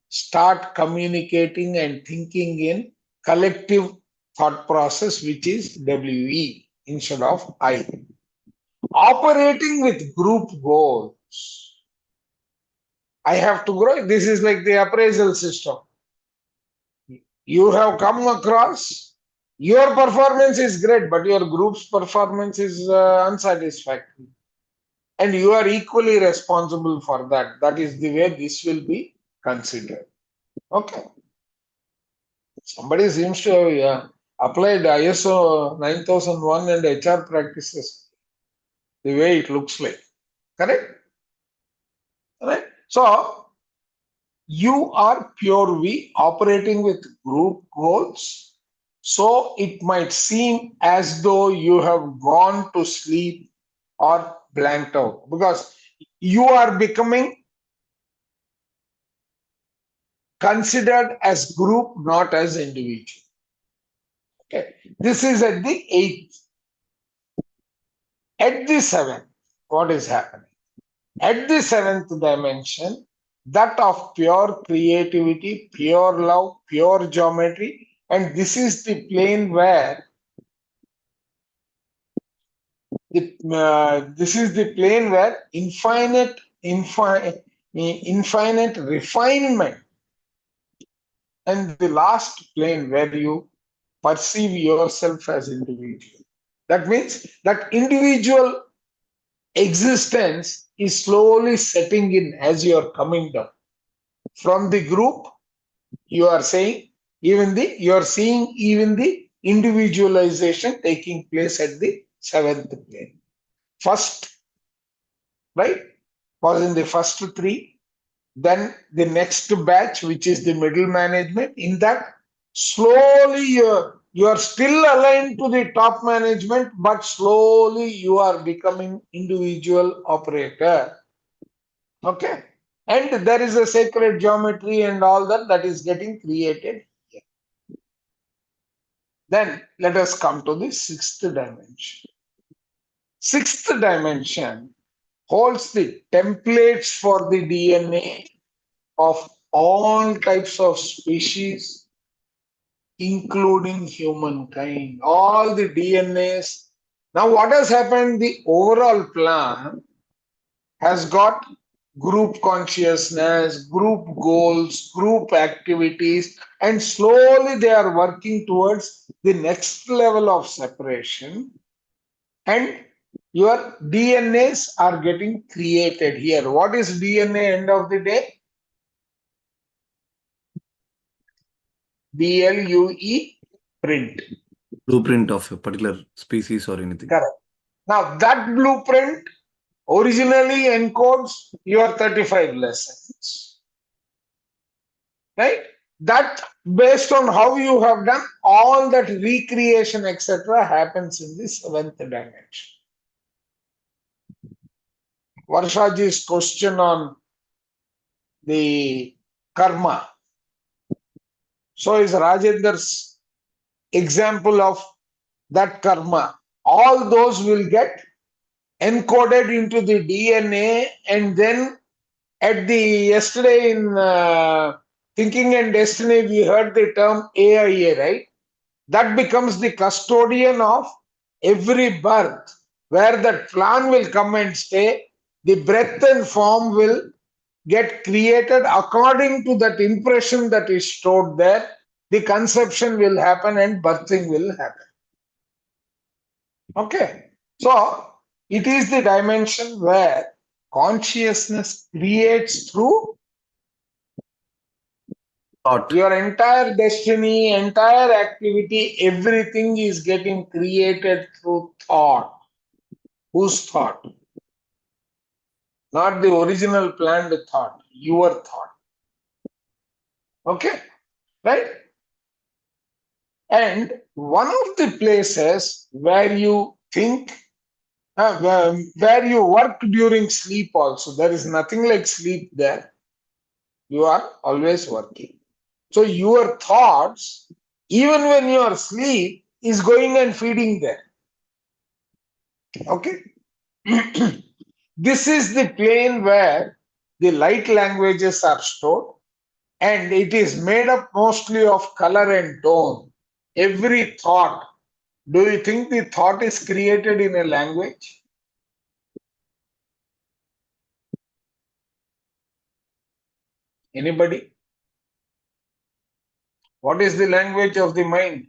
Speaker 1: start communicating and thinking in collective thought process, which is WE instead of I. Operating with group goals. I have to grow. This is like the appraisal system. You have come across, your performance is great, but your group's performance is unsatisfactory. And you are equally responsible for that. That is the way this will be considered. Okay. Somebody seems to have applied ISO 9001 and HR practices the way it looks like. Correct? Right? So, you are pure we operating with group goals. So, it might seem as though you have gone to sleep or blanked out, because you are becoming considered as group, not as individual. Okay. This is at the 8th. At the 7th, what is happening? At the 7th dimension, that of pure creativity, pure love, pure geometry, and this is the plane where infinite refinement, and the last plane where you perceive yourself as individual. That means that individual existence is slowly setting in as you are coming down. From the group, you are seeing even the individualization taking place at the 7th plane. First, right, was in the first 3. Then the next batch, which is the middle management, in that slowly you are still aligned to the top management, but slowly you are becoming individual operator. Okay. And there is a sacred geometry and all that is getting created here. Then let us come to the sixth dimension. Sixth dimension holds the templates for the DNA of all types of species, including humankind, all the DNAs. Now, what has happened? The overall plan has got group consciousness, group goals, group activities, and slowly they are working towards the next level of separation. And your DNAs are getting created here. What is DNA end of the day? BLUE, print.
Speaker 2: Blueprint of a particular species or anything.
Speaker 1: Correct. Now that blueprint originally encodes your 35 lessons. Right? That based on how you have done, all that recreation, etc., happens in the seventh dimension. Varshaji's question on the karma. So is Rajendra's example of that karma. All those will get encoded into the DNA, and then at the yesterday in Thinking and Destiny, we heard the term AIA, right? That becomes the custodian of every birth, where that plan will come and stay. The breath and form will get created according to that impression that is stored there. The conception will happen and birthing will happen. Okay. So it is the dimension where consciousness creates through
Speaker 2: Thought.
Speaker 1: your entire destiny, entire activity, everything is getting created through thought. Whose thought? Not the original planned thought, your thought. Okay, right? And one of the places where you think, where you work during sleep also, there is nothing like sleep there. You are always working. So your thoughts, even when you are asleep, is going and feeding there. Okay. This is the plane where the light languages are stored, and it is made up mostly of color and tone. Every thought, do you think the thought is created in a language? Anybody? What is the language of the mind?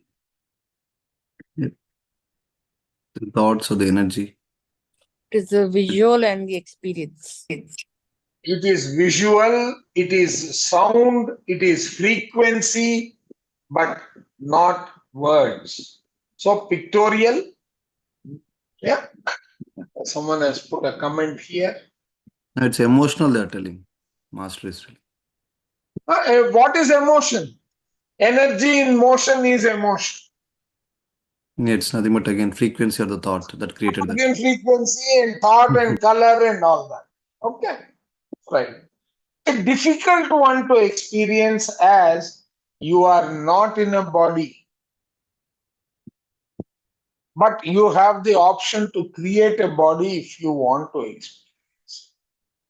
Speaker 2: The thoughts or the energy.
Speaker 5: It is the visual and the experience.
Speaker 1: It is visual, it is sound, it is frequency, but not words. So pictorial, yeah. Someone has put a comment here.
Speaker 2: It's emotional, they're telling. Master is telling.
Speaker 1: What is emotion? Energy in motion is emotion.
Speaker 2: Yeah, it's nothing but again frequency or the thought that created that.
Speaker 1: Again, frequency and thought and color and all that. Okay, right. A difficult one to experience as you are not in a body, but you have the option to create a body if you want to experience.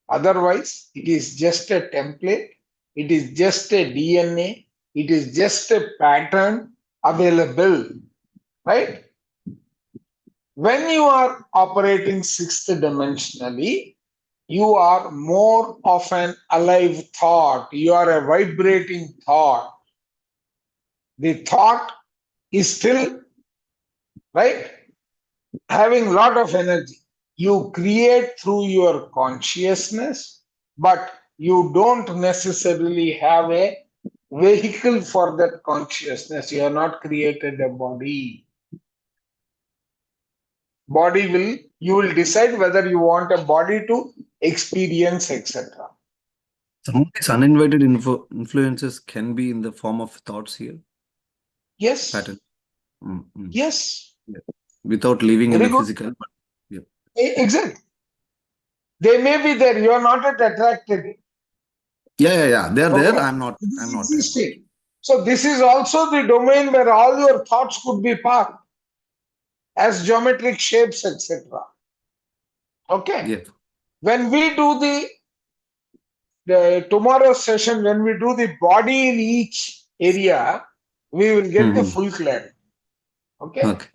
Speaker 1: Otherwise, it is just a template, it is just a DNA, it is just a pattern available, right? When you are operating sixth dimensionally, you are more of an alive thought. You are a vibrating thought. The thought is still, right, having a lot of energy. You create through your consciousness, but you don't necessarily have a vehicle for that consciousness. You have not created a body. Body will, you will decide whether you want a body to experience, etc.
Speaker 2: Some of these uninvited influences can be in the form of thoughts here.
Speaker 1: Yes.
Speaker 2: Pattern.
Speaker 1: Yes.
Speaker 2: Yeah. Without living in
Speaker 1: Very
Speaker 2: the
Speaker 1: good.
Speaker 2: physical. But, yeah.
Speaker 1: Exactly. They may be there. You are not yet attracted.
Speaker 2: Yeah. They are there.
Speaker 1: Okay.
Speaker 2: I'm not
Speaker 1: It is
Speaker 2: able.
Speaker 1: existing. So this is also the domain where all your thoughts could be parked as geometric shapes, etc. Okay.
Speaker 2: Yeah.
Speaker 1: When we do the tomorrow's session, when we do the body in each area, we will get the full clarity. Okay.
Speaker 2: Okay.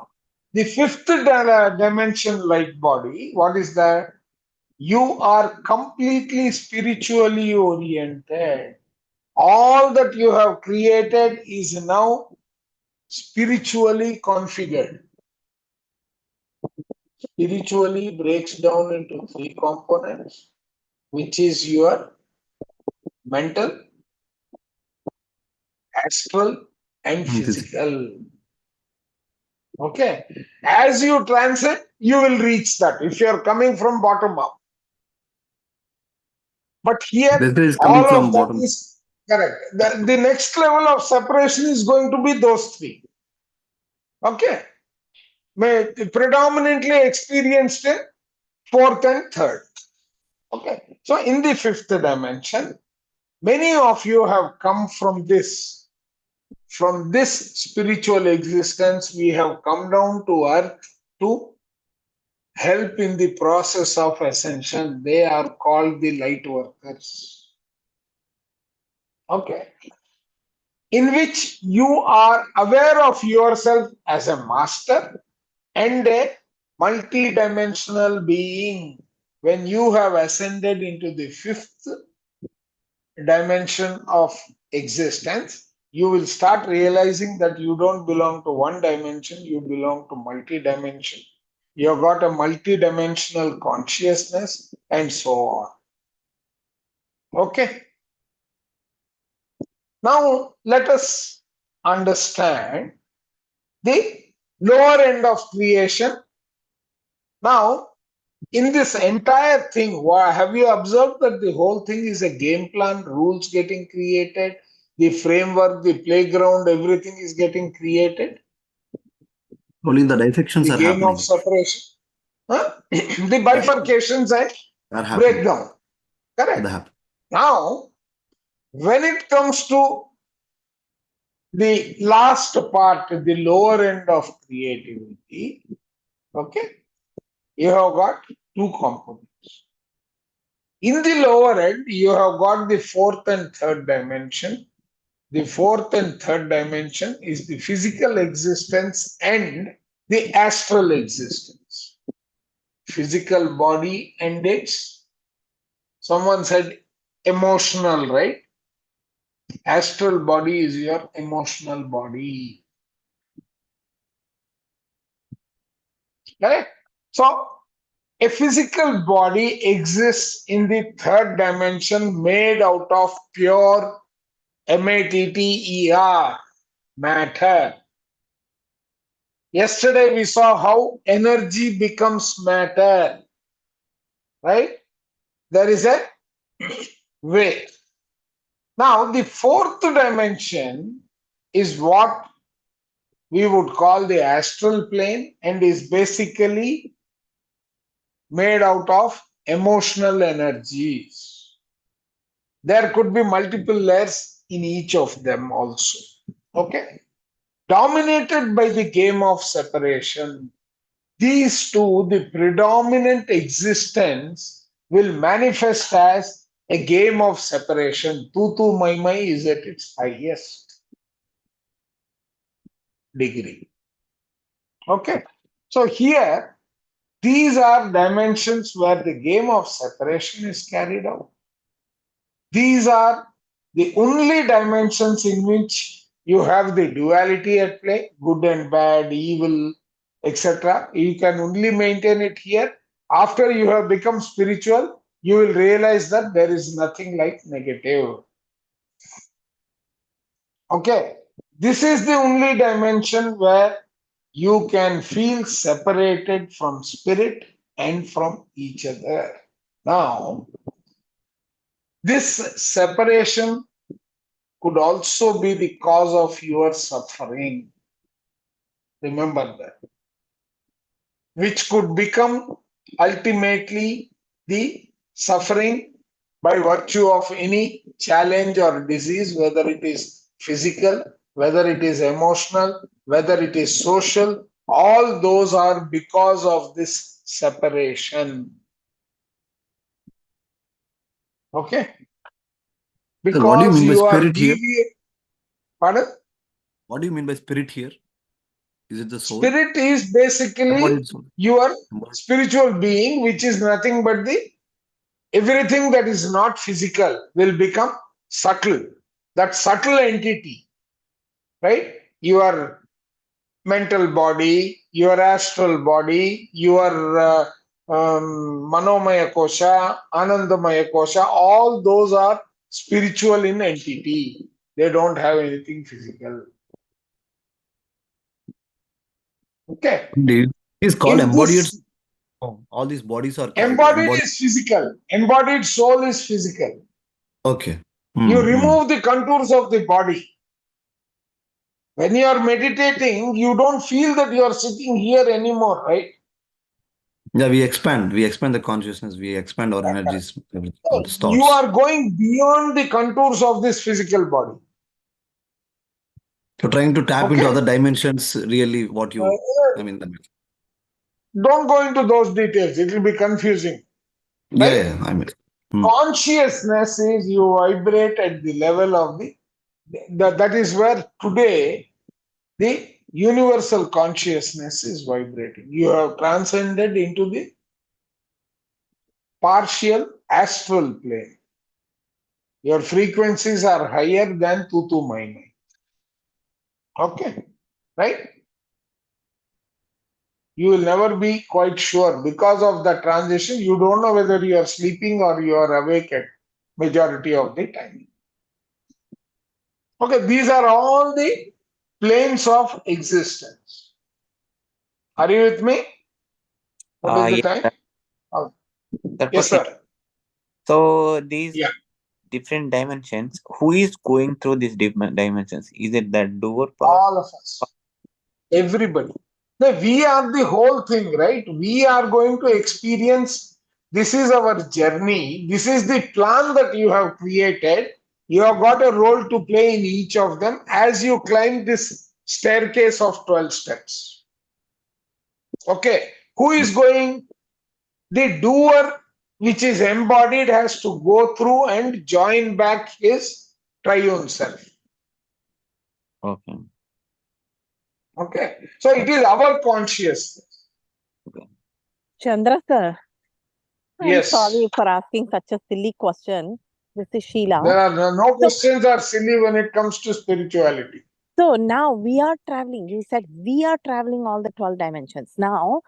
Speaker 1: The fifth dimension, like body, what is that? You are completely spiritually oriented. All that you have created is now spiritually configured. Spiritually breaks down into three components, which is your mental, astral, and physical. Okay. As you transcend, you will reach that if you are coming from bottom up. But here,
Speaker 2: Basically, it's coming
Speaker 1: all of
Speaker 2: from
Speaker 1: that
Speaker 2: bottom.
Speaker 1: is correct. The next level of separation is going to be those three. Okay. Predominantly experienced in fourth and third. Okay. So in the fifth dimension, many of you have come from this. From this spiritual existence, we have come down to earth to help in the process of ascension. They are called the light workers. Okay. In which you are aware of yourself as a master and a multidimensional being. When you have ascended into the fifth dimension of existence, you will start realizing that you don't belong to one dimension, you belong to multi-dimension. You have got a multi-dimensional consciousness and so on. Okay. Now let us understand the lower end of creation. Now, in this entire thing, have you observed that the whole thing is a game plan, rules getting created, the framework, the playground, everything is getting created?
Speaker 2: Only the dissections
Speaker 1: The
Speaker 2: are
Speaker 1: game of
Speaker 2: happening.
Speaker 1: separation, huh? The bifurcations and
Speaker 2: Are happening.
Speaker 1: breakdown. Correct.
Speaker 2: They happen.
Speaker 1: Now, when it comes to the last part, the lower end of creativity, okay, you have got two components. In the lower end, you have got the fourth and third dimension. The fourth and third dimension is the physical existence and the astral existence. Physical body and its, someone said emotional, right? Astral body is your emotional body. Correct? So, a physical body exists in the third dimension made out of pure matter, matter. Yesterday we saw how energy becomes matter, right? There is a way. Now, the fourth dimension is what we would call the astral plane and is basically made out of emotional energies. There could be multiple layers in each of them also. Okay. Dominated by the game of separation, these two, the predominant existence, will manifest as a game of separation. Tutu Maimai is at its highest degree. Okay. So here, these are dimensions where the game of separation is carried out. These are the only dimensions in which you have the duality at play, good and bad, evil, etc. You can only maintain it here. After you have become spiritual, you will realize that there is nothing like negative. Okay, this is the only dimension where you can feel separated from spirit and from each other. Now, this separation could also be the cause of your suffering. Remember that. Which could become ultimately the suffering by virtue of any challenge or disease, whether it is physical, whether it is emotional, whether it is social, all those are because of this separation. Okay?
Speaker 2: So what do you
Speaker 1: Because
Speaker 2: mean by
Speaker 1: you are
Speaker 2: spirit here?
Speaker 1: deviating. Pardon?
Speaker 2: What do you mean by spirit here? Is it the soul?
Speaker 1: Spirit is basically
Speaker 2: Embodied soul.
Speaker 1: your
Speaker 2: Embodied.
Speaker 1: spiritual being, which is nothing but the everything that is not physical will become subtle. That subtle entity, right? Your mental body, your astral body, your manomaya kosha, anandamaya kosha, all those are spiritual in entity. They don't have anything physical. Okay.
Speaker 2: Indeed. It's called
Speaker 1: In
Speaker 2: embodied.
Speaker 1: this,
Speaker 2: All these bodies are called
Speaker 1: embodied
Speaker 2: embodied.
Speaker 1: is physical, embodied soul is physical.
Speaker 2: Okay.
Speaker 1: You
Speaker 2: Hmm, hmm.
Speaker 1: remove the contours of the body. When you are meditating, you don't feel that you are sitting here anymore, right?
Speaker 2: Yeah, we expand. We expand the consciousness. We expand our energies, everything, all these
Speaker 1: You
Speaker 2: thoughts.
Speaker 1: are going beyond the contours of this physical body.
Speaker 2: So trying to tap into
Speaker 1: Okay?
Speaker 2: other dimensions, really what
Speaker 1: Uh,
Speaker 2: you, I mean,
Speaker 1: don't go into those details, it will be confusing,
Speaker 2: yeah,
Speaker 1: right?
Speaker 2: yeah, I mean, hmm.
Speaker 1: Consciousness is you vibrate at the level of that is where today the universal consciousness is vibrating. You have transcended into the partial astral plane. Your frequencies are higher than Tutu Mai. Okay, right? You will never be quite sure because of the transition. You don't know whether you are sleeping or you are awake at majority of the time. Okay, these are all the planes of existence. Are you with me? What is the
Speaker 6: Yes,
Speaker 1: time?
Speaker 6: that,
Speaker 1: Oh,
Speaker 6: that
Speaker 1: yes,
Speaker 6: was it.
Speaker 1: sir.
Speaker 6: So these
Speaker 1: Yeah,
Speaker 6: different dimensions, who is going through these different dimensions? Is it that doer part?
Speaker 1: all of us, everybody. Now, we are the whole thing, right? We are going to experience. This is our journey. This is the plan that you have created. You have got a role to play in each of them as you climb this staircase of 12 steps. Okay. Who is going? The doer, which is embodied, has to go through and join back his triune self.
Speaker 6: Okay.
Speaker 1: Okay. So it is our consciousness.
Speaker 6: Okay.
Speaker 7: Chandra sir, I'm sorry
Speaker 1: Yes.
Speaker 7: for asking such a silly question. This is Sheila.
Speaker 1: There are no
Speaker 7: So,
Speaker 1: questions are silly when it comes to spirituality.
Speaker 7: so now we are traveling. You said we are traveling all the 12 dimensions. Now,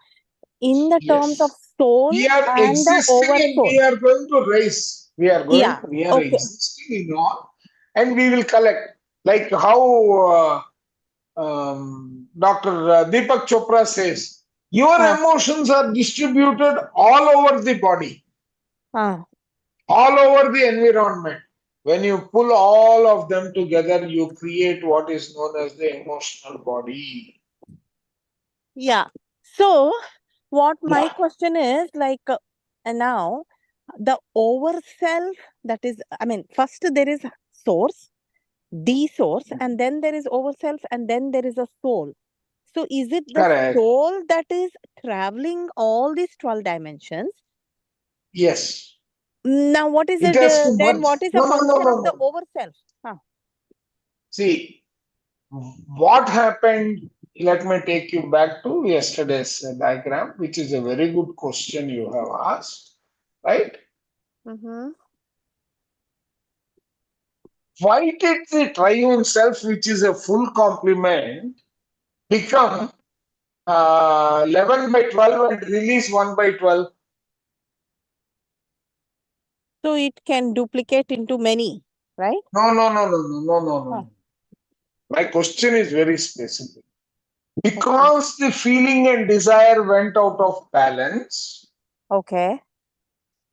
Speaker 7: in the terms of
Speaker 1: Yes.
Speaker 7: soul
Speaker 1: We are
Speaker 7: and the
Speaker 1: existing and
Speaker 7: oversoul.
Speaker 1: we are going to rise.
Speaker 7: Yeah.
Speaker 1: We are
Speaker 7: Okay.
Speaker 1: existing in all and we will collect. Like how Dr. Deepak Chopra says, your
Speaker 7: Ah,
Speaker 1: emotions are distributed all over the body,
Speaker 7: ah.
Speaker 1: all over the environment. When you pull all of them together, you create what is known as the emotional body.
Speaker 7: Yeah. So, what my
Speaker 1: Yeah,
Speaker 7: question is like, now the over self, that is, I mean, first there is source, the source, and then there is over self, and then there is a soul. So, is it the
Speaker 1: correct.
Speaker 7: soul that is traveling all these 12 dimensions?
Speaker 1: Yes.
Speaker 7: Now, what is
Speaker 1: It
Speaker 7: it?
Speaker 1: has to
Speaker 7: Then,
Speaker 1: merge.
Speaker 7: what is the
Speaker 1: No, no, no,
Speaker 7: function
Speaker 1: no,
Speaker 7: of the
Speaker 1: no.
Speaker 7: over self? Huh.
Speaker 1: See, what happened? Let me take you back to yesterday's diagram, which is a very good question you have asked, right?
Speaker 7: Mm-hmm.
Speaker 1: Why did the triune self, which is a full complement, become 11 by 12 and release 1 by 12?
Speaker 7: So, it can duplicate into many, right?
Speaker 1: No, no, no, no, no, no, no,
Speaker 7: Huh.
Speaker 1: no. My question is very specific.
Speaker 7: Okay.
Speaker 1: Because the feeling and desire went out of balance
Speaker 7: Okay.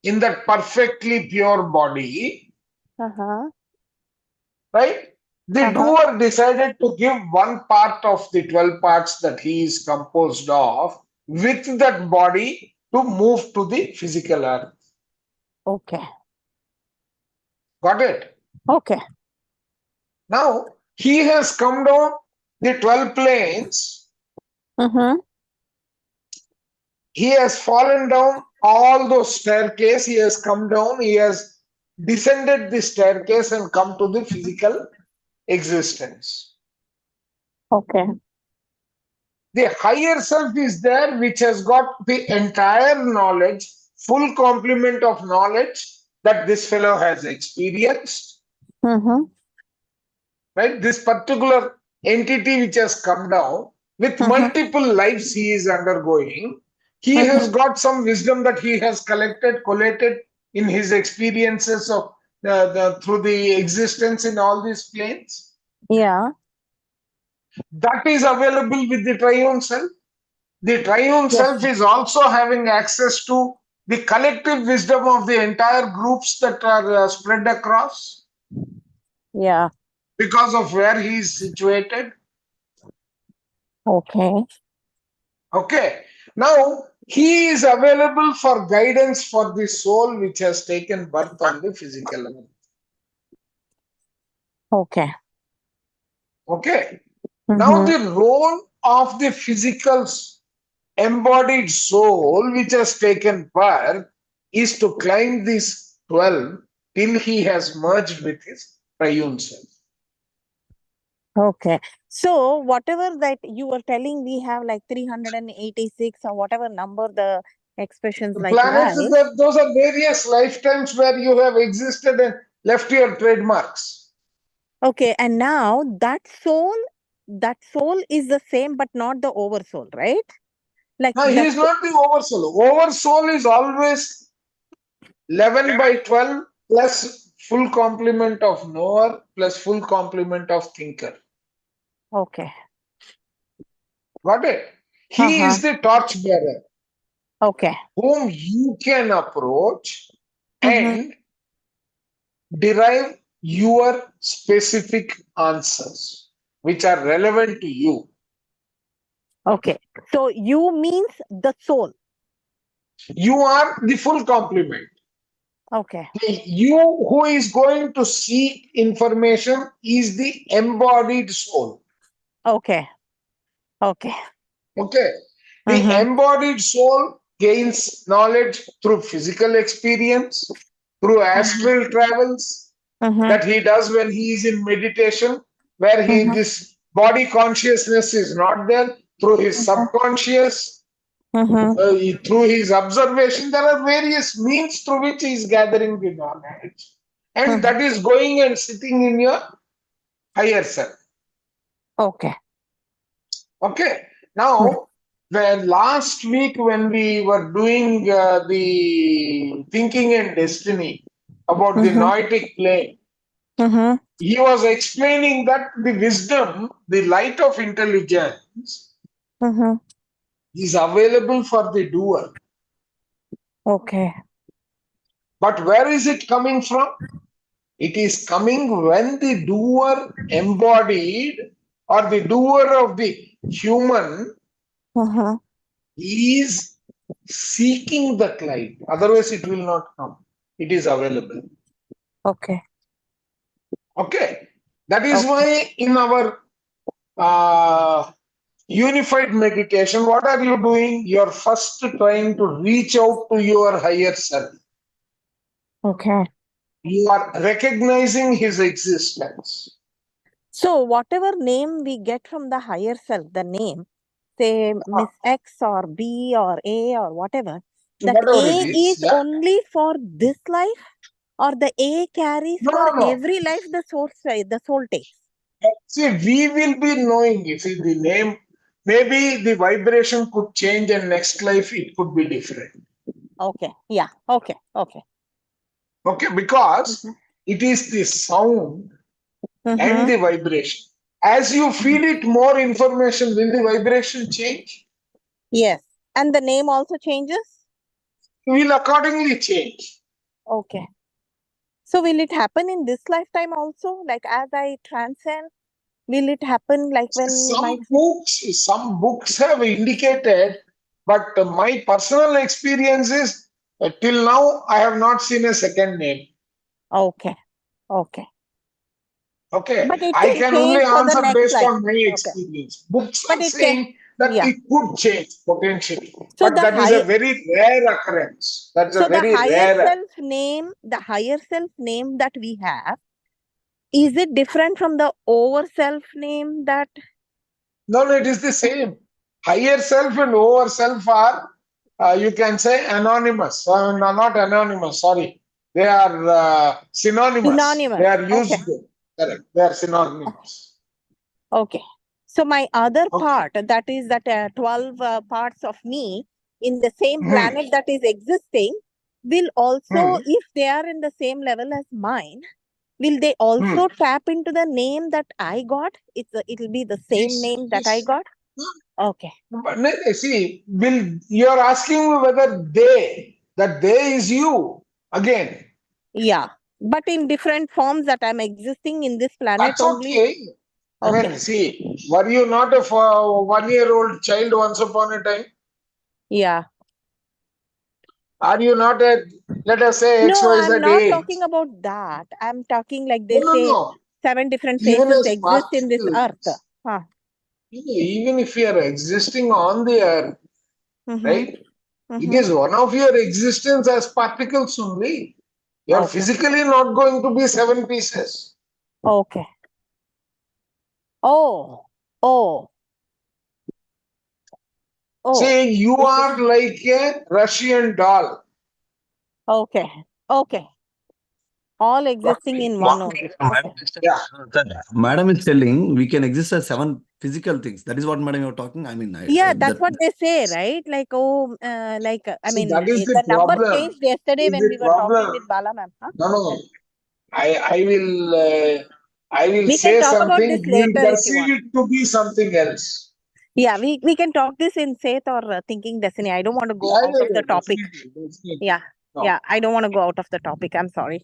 Speaker 1: in that perfectly pure body,
Speaker 7: Uh-huh.
Speaker 1: right? The
Speaker 7: Uh-huh.
Speaker 1: doer decided to give one part of the 12 parts that he is composed of with that body to move to the physical earth.
Speaker 7: Okay.
Speaker 1: Got it?
Speaker 7: Okay.
Speaker 1: Now, he has come down the 12 planes.
Speaker 7: Mm-hmm.
Speaker 1: He has fallen down all those staircase. He has come down. He has descended the staircase and come to the physical existence.
Speaker 7: Okay.
Speaker 1: The higher self is there, which has got the entire knowledge, full complement of knowledge that this fellow has experienced.
Speaker 7: Mm-hmm.
Speaker 1: Right? This particular entity which has come down with multiple lives he is undergoing, he has got some wisdom that he has collated in his experiences of through the existence in all these planes.
Speaker 7: Yeah.
Speaker 1: That is available with the triune self. The triune
Speaker 7: Yes.
Speaker 1: self is also having access to the collective wisdom of the entire groups that are spread across
Speaker 7: Yeah.
Speaker 1: because of where he is situated.
Speaker 7: Okay.
Speaker 1: Okay. Now, he is available for guidance for the soul which has taken birth on the physical earth.
Speaker 7: Okay.
Speaker 1: Okay. Now, the role of the physical embodied soul which has taken birth is to climb this 12 till he has merged with his triune self.
Speaker 7: Okay. So whatever that you were telling, we have like 386 or whatever number the expressions
Speaker 1: The
Speaker 7: like
Speaker 1: planets,
Speaker 7: life.
Speaker 1: those are various lifetimes where you have existed and left your trademarks.
Speaker 7: Okay. And now that soul is the same, but not the oversoul, right? Like
Speaker 1: Now, he
Speaker 7: the
Speaker 1: is not the oversoul. Oversoul is always 11 by 12 plus full complement of knower plus full complement of thinker.
Speaker 7: okay.
Speaker 1: Got it? He is the torch bearer
Speaker 7: Okay.
Speaker 1: whom you can approach
Speaker 7: Mm-hmm.
Speaker 1: and derive your specific answers which are relevant to you.
Speaker 7: Okay. So you means the soul.
Speaker 1: You are the full complement.
Speaker 7: Okay.
Speaker 1: You who is going to seek information is the embodied soul.
Speaker 7: Okay. Okay.
Speaker 1: Okay. The embodied soul gains knowledge through physical experience, through astral travels that he does when he is in meditation, where this body consciousness is not there, through his subconscious, through his observation. There are various means through which he is gathering the knowledge. And that is going and sitting in your higher self.
Speaker 7: Okay.
Speaker 1: Okay. Now, last week when we were doing the thinking and destiny about the noetic plane, he was explaining that the wisdom, the light of intelligence, is available for the doer.
Speaker 7: Okay.
Speaker 1: But where is it coming from? It is coming when the doer embodied or the doer of the human is seeking that light. Otherwise, it will not come. It is available.
Speaker 7: Okay.
Speaker 1: Okay. That is why in our unified meditation, what are you doing? You're first trying to reach out to your higher self.
Speaker 7: Okay.
Speaker 1: You are recognizing his existence.
Speaker 7: So whatever name we get from the higher self, the name, say Miss X or B or A or whatever, that
Speaker 1: Whatever
Speaker 7: A
Speaker 1: it is,
Speaker 7: is only for this life, or the A carries for
Speaker 1: No.
Speaker 7: every life the soul takes.
Speaker 1: See, we will be knowing if the name, maybe the vibration could change and next life it could be different.
Speaker 7: Okay. Yeah. Okay. Okay.
Speaker 1: Okay, because it is the sound and the vibration. As you feed it more information, will the vibration change?
Speaker 7: Yes. And the name also changes?
Speaker 1: Will accordingly change.
Speaker 7: Okay. So will it happen in this lifetime also? Like as I transcend, will it happen like when my...
Speaker 1: Some books have indicated, but my personal experience is till now I have not seen a second name.
Speaker 7: Okay. Okay.
Speaker 1: Okay,
Speaker 7: But it
Speaker 1: I
Speaker 7: can
Speaker 1: can only
Speaker 7: change for the
Speaker 1: answer
Speaker 7: next
Speaker 1: based
Speaker 7: life.
Speaker 1: on my
Speaker 7: Okay.
Speaker 1: experience. Books
Speaker 7: But
Speaker 1: are
Speaker 7: it can,
Speaker 1: saying that
Speaker 7: yeah.
Speaker 1: it could change potentially,
Speaker 7: So
Speaker 1: but
Speaker 7: the
Speaker 1: that is a
Speaker 7: higher,
Speaker 1: very rare occurrence. That's a
Speaker 7: so the
Speaker 1: very
Speaker 7: higher
Speaker 1: rare.
Speaker 7: self name, the higher self name that we have, is it different from the over self name that?
Speaker 1: No, it is the same. Higher self and lower self are, you can say, anonymous. No, not anonymous. Sorry, they are synonymous. They
Speaker 7: Synonymous.
Speaker 1: are
Speaker 7: Okay.
Speaker 1: used. Correct. They are synonymous.
Speaker 7: Okay. So my other
Speaker 1: Okay.
Speaker 7: part, that is that 12 parts of me in the same
Speaker 1: Hmm.
Speaker 7: planet that is existing, will also,
Speaker 1: Hmm.
Speaker 7: if they are in the same level as mine, will they
Speaker 1: Hmm.
Speaker 7: also tap into the name that I got? It'll be the same
Speaker 1: Yes.
Speaker 7: name that I
Speaker 1: Yes.
Speaker 7: got? Okay.
Speaker 1: But see, you're asking me whether that they is you again.
Speaker 7: Yeah. But in different forms that I'm existing in this planet
Speaker 1: That's
Speaker 7: only.
Speaker 1: okay. I
Speaker 7: Okay.
Speaker 1: mean, see, were you not a 1-year-old child once upon a time?
Speaker 7: Yeah.
Speaker 1: Are you not a, let us say,
Speaker 7: No, I'm
Speaker 1: XYZ
Speaker 7: not
Speaker 1: age?
Speaker 7: talking about that. I'm talking like
Speaker 1: No,
Speaker 7: they
Speaker 1: no,
Speaker 7: say
Speaker 1: no.
Speaker 7: 7 different
Speaker 1: Even
Speaker 7: faces
Speaker 1: as
Speaker 7: exist in this earth.
Speaker 1: particles,
Speaker 7: Huh.
Speaker 1: even if you are existing on the earth,
Speaker 7: Mm-hmm.
Speaker 1: right? It
Speaker 7: Mm-hmm.
Speaker 1: is one of your existence as particles only. You are
Speaker 7: Okay.
Speaker 1: physically not going to be 7 pieces.
Speaker 7: Okay. Oh. Oh. Oh.
Speaker 1: Say you
Speaker 7: This
Speaker 1: are
Speaker 7: is
Speaker 1: like a Russian doll.
Speaker 7: okay. Okay. All existing in one only.
Speaker 2: Madam
Speaker 7: Okay.
Speaker 2: is telling, Madam is telling we can exist as 7 physical things. That is what, Madam, you're talking. I mean,
Speaker 7: Yeah, that's
Speaker 2: that
Speaker 7: what they say, right? Like, oh, I
Speaker 1: See,
Speaker 7: mean,
Speaker 1: that is the
Speaker 7: the number
Speaker 1: problem.
Speaker 7: changed yesterday
Speaker 1: Is
Speaker 7: when
Speaker 1: the
Speaker 7: we were talking
Speaker 1: problem.
Speaker 7: with Bala ma'am. Huh?
Speaker 1: No. I will
Speaker 7: We can
Speaker 1: say
Speaker 7: talk about
Speaker 1: something.
Speaker 7: this
Speaker 1: You will
Speaker 7: later if you
Speaker 1: perceive
Speaker 7: want.
Speaker 1: it to be something else.
Speaker 7: Yeah, we can talk this in Seth or Thinking Destiny. I don't want to go
Speaker 1: Yeah,
Speaker 7: out of the topic.
Speaker 1: definitely.
Speaker 7: Yeah.
Speaker 1: No,
Speaker 7: Yeah, I don't want to go out of the topic. I'm sorry.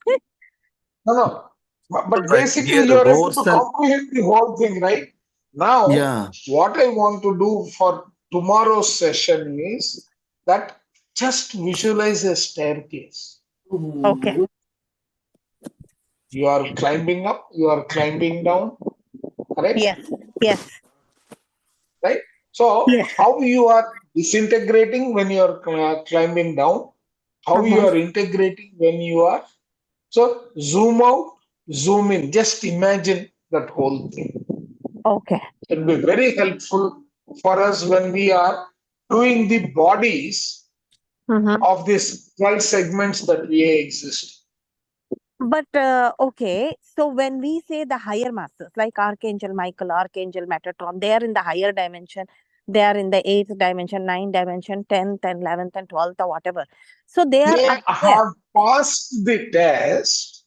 Speaker 1: no. But
Speaker 2: right
Speaker 1: basically,
Speaker 2: here,
Speaker 1: you are able
Speaker 2: lower
Speaker 1: to
Speaker 2: self.
Speaker 1: comprehend the whole thing, right? Now,
Speaker 2: Yeah.
Speaker 1: what I want to do for tomorrow's session is that just visualize a staircase.
Speaker 7: Okay.
Speaker 1: You are climbing up, you are climbing down, correct?
Speaker 7: Yes. Yes.
Speaker 1: Right? So,
Speaker 7: Yes.
Speaker 1: how you are disintegrating when you are climbing down, how you
Speaker 7: Uh-huh.
Speaker 1: are integrating when you are. So, zoom out, zoom in. Just imagine that whole thing.
Speaker 7: Okay.
Speaker 1: It will be very helpful for us when we are doing the bodies
Speaker 7: Mm-hmm.
Speaker 1: of these 12 segments that we exist.
Speaker 7: But okay, so when we say the higher masters like Archangel Michael, Archangel Metatron, they are in the higher dimension, they are in the 8th dimension, 9th dimension, 10th and 11th and 12th or whatever. So they are
Speaker 1: They
Speaker 7: up there.
Speaker 1: have passed the test,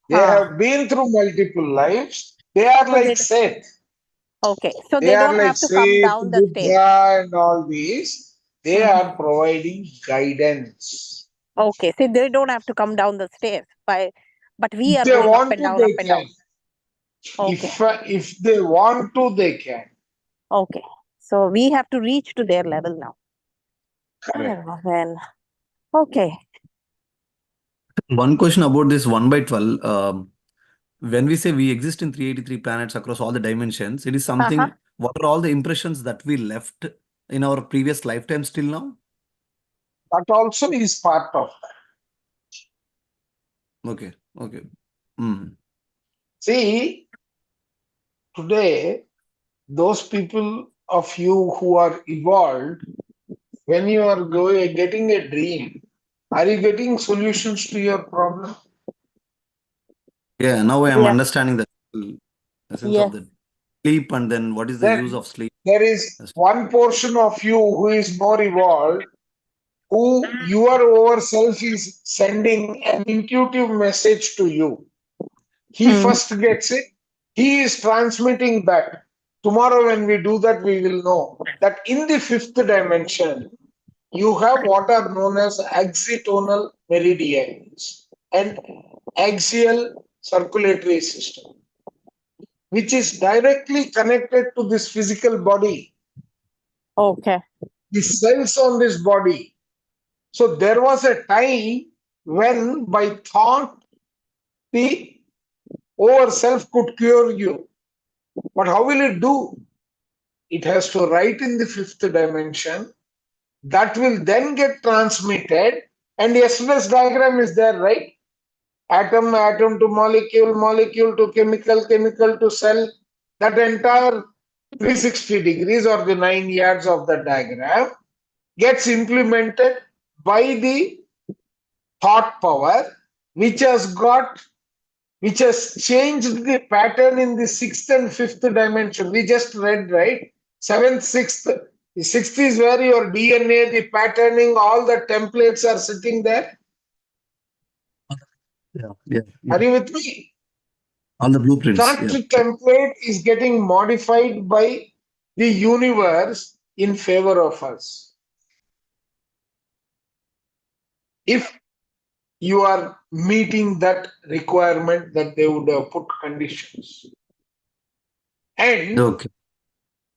Speaker 1: they
Speaker 7: Huh.
Speaker 1: have been through multiple lives, they are
Speaker 7: So
Speaker 1: like Seth.
Speaker 7: okay, so
Speaker 1: They
Speaker 7: they
Speaker 1: are
Speaker 7: don't
Speaker 1: like
Speaker 7: have to come
Speaker 1: Seth,
Speaker 7: down the stairs.
Speaker 1: Buddha, and all these. They
Speaker 7: Mhm.
Speaker 1: are providing guidance.
Speaker 7: Okay, so they don't have to come down the stairs, but we
Speaker 1: If
Speaker 7: are
Speaker 1: they
Speaker 7: going up
Speaker 1: want
Speaker 7: and
Speaker 1: to,
Speaker 7: down, up
Speaker 1: they
Speaker 7: and
Speaker 1: can.
Speaker 7: down. Okay,
Speaker 1: If they want to, they can.
Speaker 7: okay. So we have to reach to their level now.
Speaker 1: Correct.
Speaker 7: Well, okay.
Speaker 2: One question about this 1/12. When we say we exist in 383 planets across all the dimensions, it is
Speaker 7: Uh-huh.
Speaker 2: something. What are all the impressions that we left in our previous lifetimes till now?
Speaker 1: That also is part of that.
Speaker 2: Okay. Mm.
Speaker 1: See, today, those people of you who are evolved, when you are getting a dream, are you getting solutions to your problem?
Speaker 2: Yeah. Now I am
Speaker 7: Yeah.
Speaker 2: understanding the essence
Speaker 7: Yes.
Speaker 2: of the sleep, and then what is the use
Speaker 1: Then
Speaker 2: of sleep?
Speaker 1: there is one portion of you who is more evolved, who your over self is sending an intuitive message to you. He first gets it, he is transmitting that. Tomorrow, when we do that, we will know that in the 5th dimension, you have what are known as axiatonal meridians and axial circulatory system, which is directly connected to this physical body,
Speaker 7: Okay.
Speaker 1: the cells on this body. So there was a time when by thought the over self could cure you. But how will it do? It has to write in the fifth dimension. That will then get transmitted. And yesterday's diagram is there, right? Atom, atom to molecule, molecule to chemical, chemical to cell. That entire 360 degrees or the 9 yards of the diagram gets implemented by the thought power, which has changed the pattern in the sixth and fifth dimension. We just read, right? Seventh, sixth. The sixth is where your DNA, the patterning, all the templates are sitting there.
Speaker 2: Yeah.
Speaker 1: Are you with me?
Speaker 2: All the blueprints.
Speaker 1: That template is getting modified by the universe in favor of us. If you are meeting that requirement, that they would have put conditions. And
Speaker 2: Okay.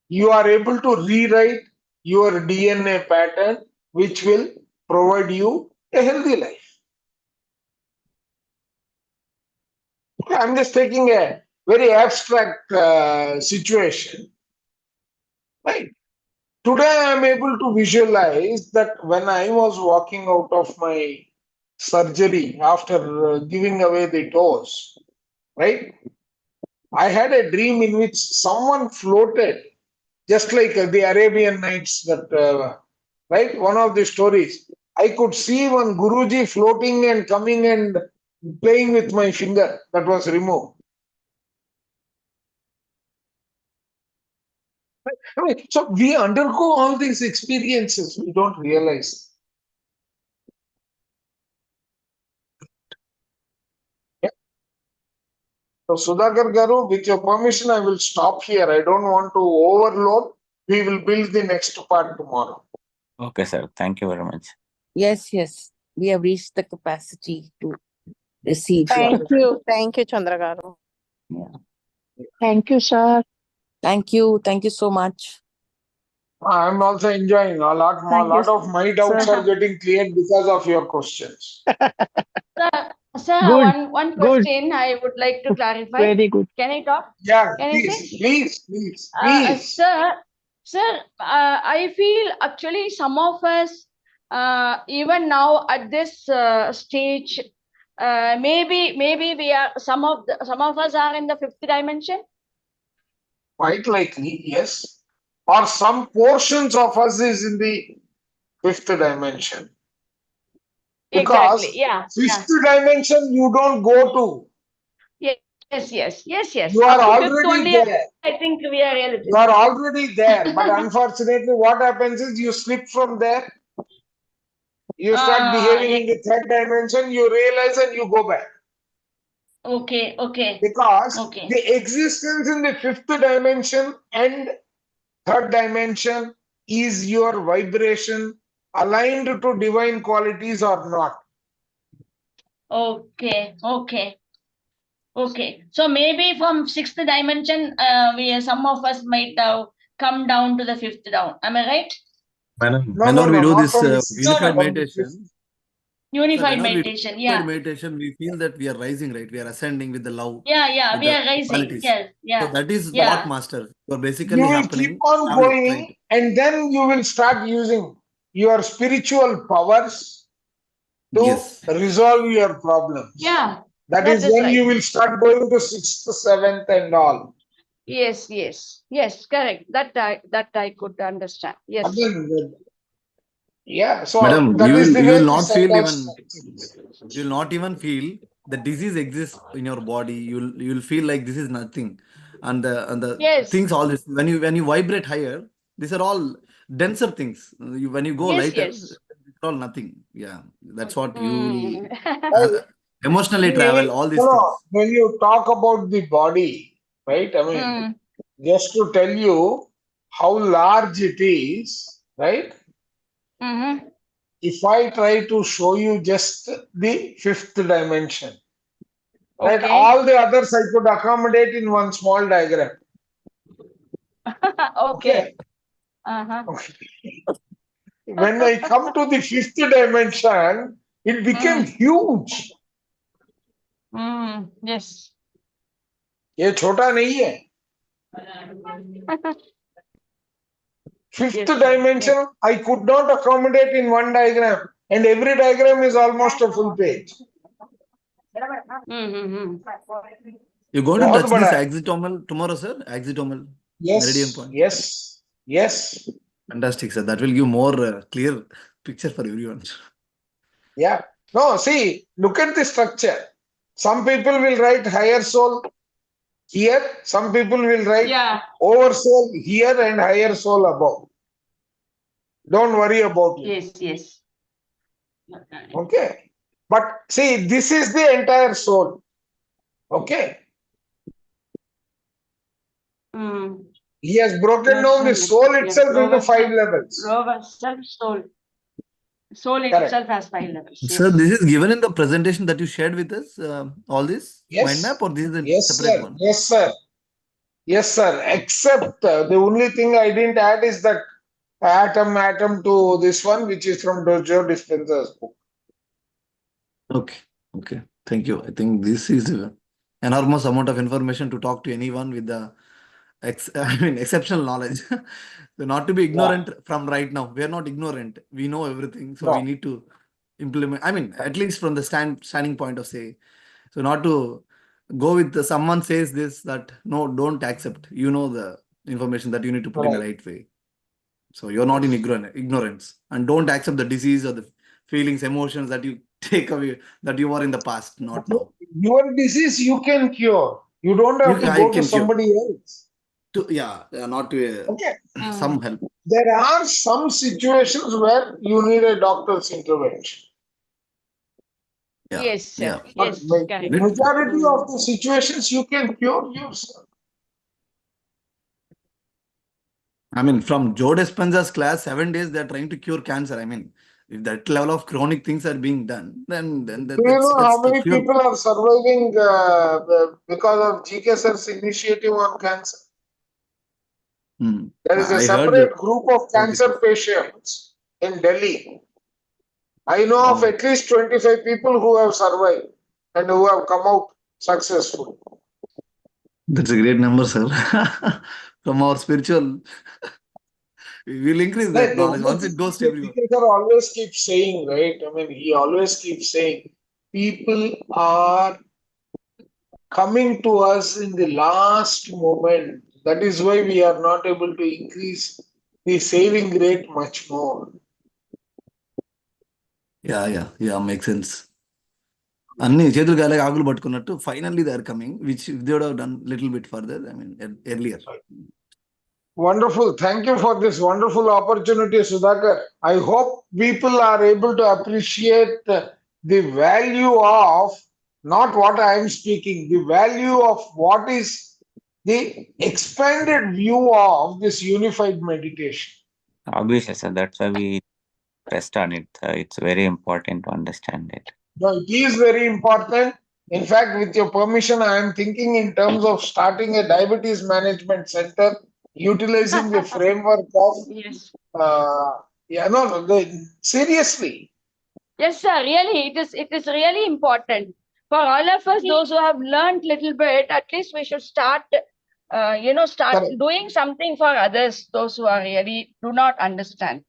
Speaker 1: you are able to rewrite your DNA pattern, which will provide you a healthy life. I'm just taking a very abstract situation. Right. Today, I'm able to visualize that when I was walking out of my surgery after giving away the toes, right? I had a dream in which someone floated, just like the Arabian Nights, that right? One of the stories. I could see one Guruji floating and coming and playing with my finger that was removed. I mean, so we undergo all these experiences, we don't realize. Yeah. So, Sudhakar Garu, with your permission, I will stop here. I don't want to overload. We will build the next part tomorrow.
Speaker 6: Okay, sir. Thank you very much.
Speaker 5: Yes, yes. We have reached the capacity to receive.
Speaker 7: Thank you. Thank you, Chandragaru.
Speaker 8: Thank you, sir.
Speaker 5: Thank you. Thank you so much.
Speaker 1: I'm also enjoying a lot more.
Speaker 8: Thank you,
Speaker 1: Lot of my doubts
Speaker 8: sir.
Speaker 1: are getting cleared because of your questions.
Speaker 9: Sir,
Speaker 8: Good,
Speaker 9: one
Speaker 8: good.
Speaker 9: question I would like to clarify.
Speaker 8: Very good.
Speaker 9: Can I talk?
Speaker 1: Yeah,
Speaker 9: Can I say?
Speaker 1: please.
Speaker 9: Sir, I feel actually some of us, even now at this stage, maybe we are some of us are in the fifth dimension.
Speaker 1: Quite likely, yes. Or some portions of us is in the fifth dimension. Because
Speaker 9: Exactly. Yeah.
Speaker 1: fifth dimension you don't go to.
Speaker 9: Yes.
Speaker 1: You are
Speaker 9: Up to fifth
Speaker 1: already
Speaker 9: only,
Speaker 1: there.
Speaker 9: I think we are eligible.
Speaker 1: You are already there. But unfortunately, what happens is you slip from there. You start behaving in the third dimension, you realize and you go back.
Speaker 9: Okay.
Speaker 1: Because
Speaker 9: Okay.
Speaker 1: the existence in the fifth dimension and third dimension is your vibration aligned to divine qualities or not.
Speaker 9: Okay. So maybe from sixth dimension, some of us might have come down to the fifth down. Am I right?
Speaker 2: Whenever we do
Speaker 1: not
Speaker 2: this
Speaker 1: from the sixth,
Speaker 2: unified
Speaker 1: from the
Speaker 2: meditation,
Speaker 9: Unified
Speaker 2: whenever we do
Speaker 9: meditation.
Speaker 2: unified
Speaker 9: Yeah.
Speaker 2: meditation, we feel that we are rising, right? We are ascending with the love,
Speaker 9: Yeah.
Speaker 2: with
Speaker 9: We
Speaker 2: the
Speaker 9: are rising.
Speaker 2: qualities.
Speaker 9: Yes.
Speaker 2: So
Speaker 9: Yeah.
Speaker 2: that is
Speaker 9: Yeah.
Speaker 2: what master. You are basically
Speaker 1: You will
Speaker 2: happening,
Speaker 1: keep on
Speaker 2: traveling,
Speaker 1: going,
Speaker 2: right?
Speaker 1: and then you will start using your spiritual powers to
Speaker 2: Yes.
Speaker 1: resolve your problems.
Speaker 9: Yeah.
Speaker 1: That is
Speaker 9: is
Speaker 1: when
Speaker 9: right.
Speaker 1: you will start going to sixth, seventh, and all.
Speaker 9: Yes. Correct. That I could understand. Yes.
Speaker 1: Again, yeah. So
Speaker 2: Madam,
Speaker 1: that is the
Speaker 2: you
Speaker 1: way
Speaker 2: will
Speaker 1: the
Speaker 2: not feel
Speaker 1: cycle
Speaker 2: even
Speaker 1: structures.
Speaker 2: you will not even feel the disease exists in your body. You'll feel like this is nothing, and the
Speaker 9: Yes.
Speaker 2: things all this when you vibrate higher, these are all denser things. When you go lighter,
Speaker 9: Yes.
Speaker 2: it's all nothing. Yeah, that's what you will
Speaker 1: Well,
Speaker 2: emotionally travel. All these
Speaker 1: you
Speaker 2: things.
Speaker 1: when you talk about the body, right? I mean, just to tell you how large it is, right?
Speaker 9: Mm-hmm.
Speaker 1: If I try to show you just the fifth dimension, right?
Speaker 9: Okay.
Speaker 1: All the others I could accommodate in one small diagram.
Speaker 9: Okay. Uh-huh.
Speaker 1: When I come to the fifth dimension, it became huge.
Speaker 9: Yes.
Speaker 1: ये छोटा नहीं है. Fifth
Speaker 9: Yes,
Speaker 1: dimension, I could not accommodate in one diagram, and every diagram is almost a full page.
Speaker 2: You're going to
Speaker 1: बहुत
Speaker 2: touch
Speaker 1: बड़ा
Speaker 2: this
Speaker 1: है.
Speaker 2: axitomal tomorrow, sir? Axitomal meridian
Speaker 1: Yes,
Speaker 2: point.
Speaker 1: yes, yes.
Speaker 2: Fantastic, sir. That will give more clear picture for everyone.
Speaker 1: Yeah. No, see, look at the structure. Some people will write higher soul here. Some people will write
Speaker 9: Yeah.
Speaker 1: over soul here and higher soul above. Don't worry about it.
Speaker 9: Yes, yes.
Speaker 1: Okay. But see, this is the entire soul. Okay.
Speaker 9: Mm.
Speaker 1: He has broken down the soul itself into 5 levels.
Speaker 9: Lower self, soul. Soul
Speaker 1: Correct.
Speaker 9: itself has 5 levels.
Speaker 2: Sir,
Speaker 9: Yes.
Speaker 2: this is given in the presentation that you shared with us, all this mind
Speaker 1: Yes.
Speaker 2: map, or this is a
Speaker 1: Yes,
Speaker 2: separate
Speaker 1: sir.
Speaker 2: one?
Speaker 1: Yes, sir. Yes, sir. Except the only thing I didn't add is that atom to this one, which is from Joe Dispenza's book.
Speaker 2: Okay. Okay. Thank you. I think this is enormous amount of information to talk to anyone with the exceptional knowledge. So not to be ignorant from right now. We are not ignorant. We know everything. So we
Speaker 1: No.
Speaker 2: need to implement. I mean, at least from the standing point of say. So not to go with someone says this, that no, don't accept. You know the information that you need to put in the
Speaker 1: Right.
Speaker 2: right way. So you're not in ignorance, and don't accept the disease or the feelings, emotions that you take away that you were in the past, not now.
Speaker 1: Your disease you can cure. You don't have to
Speaker 2: I
Speaker 1: go to
Speaker 2: can cure.
Speaker 1: somebody else.
Speaker 2: Not to
Speaker 1: Okay.
Speaker 2: some help.
Speaker 1: There are some situations where you need a doctor's intervention.
Speaker 2: Yeah.
Speaker 9: Yes, sir.
Speaker 2: Yeah.
Speaker 1: But
Speaker 9: Yes, correct.
Speaker 1: majority of the situations you can cure yourself.
Speaker 2: I mean, from Joe Dispenza's class, 7 days they're trying to cure cancer. I mean, if that level of chronic things are being done, then
Speaker 1: Do you know
Speaker 2: that's
Speaker 1: how
Speaker 2: the
Speaker 1: many
Speaker 2: cure.
Speaker 1: people are surviving because of GK Sir's initiative on cancer? There is a
Speaker 2: I heard
Speaker 1: separate group of
Speaker 2: about it.
Speaker 1: cancer patients in Delhi. I know of at least 25 people who have survived and who have come out successful.
Speaker 2: That's a great number, sir. From our spiritual, we will increase that knowledge once it goes to everyone.
Speaker 1: GK Sir always keeps saying, right? I mean, he always keeps saying, people are coming to us in the last moment. That is why we are not able to increase the saving rate much more.
Speaker 2: Yeah, makes sense. అన్ని చేతులు గాలి ఆకులు పట్టుకున్నట్టు finally they are coming which if they would have done little bit further I mean earlier.
Speaker 1: Wonderful. Thank you for this wonderful opportunity, Sudhakar. I hope people are able to appreciate the value of not what I am speaking, the value of what is the expanded view of this unified meditation.
Speaker 6: Obviously, sir. That's why we pressed on it. It's very important to understand it.
Speaker 1: No, it is very important. In fact, with your permission, I am thinking in terms of starting a diabetes management center, utilizing the framework of.
Speaker 9: Yes.
Speaker 1: Seriously.
Speaker 9: Yes, sir. Really, it is really important for all of us. Those who have learned little bit, at least we should start. Start
Speaker 1: Correct.
Speaker 9: doing something for others. Those who are really do not understand.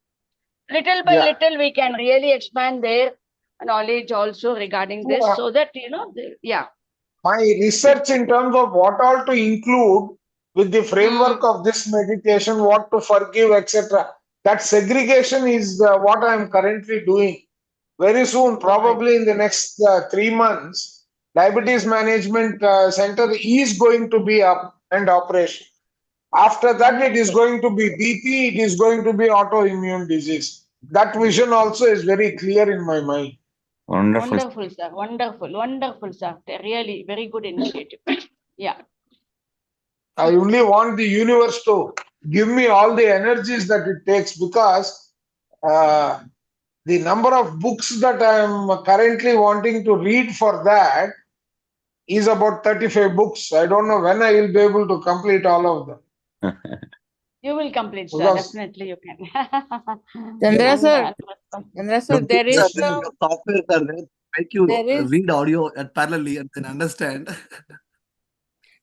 Speaker 9: Little by little, we can really expand their knowledge also regarding this, so that
Speaker 1: My research in terms of what all to include with the framework of this meditation, what to forgive, etc. That segregation is what I am currently doing. Very soon, probably in the next 3 months, diabetes management center is going to be up and operation. After that, it is going to be BP, it is going to be autoimmune disease. That vision also is very clear in my mind.
Speaker 9: Wonderful, sir. Wonderful, sir. Really very good initiative. Yeah.
Speaker 1: I only want the universe to give me all the energies that it takes, because the number of books that I am currently wanting to read for that is about 35 books. I don't know when I will be able to complete all of them.
Speaker 9: You will complete, sir.
Speaker 1: Because-
Speaker 9: Definitely you can.
Speaker 5: Chandra sir, there is some.
Speaker 2: Software are there make you
Speaker 5: There is-
Speaker 2: read audio at parallelly and then understand.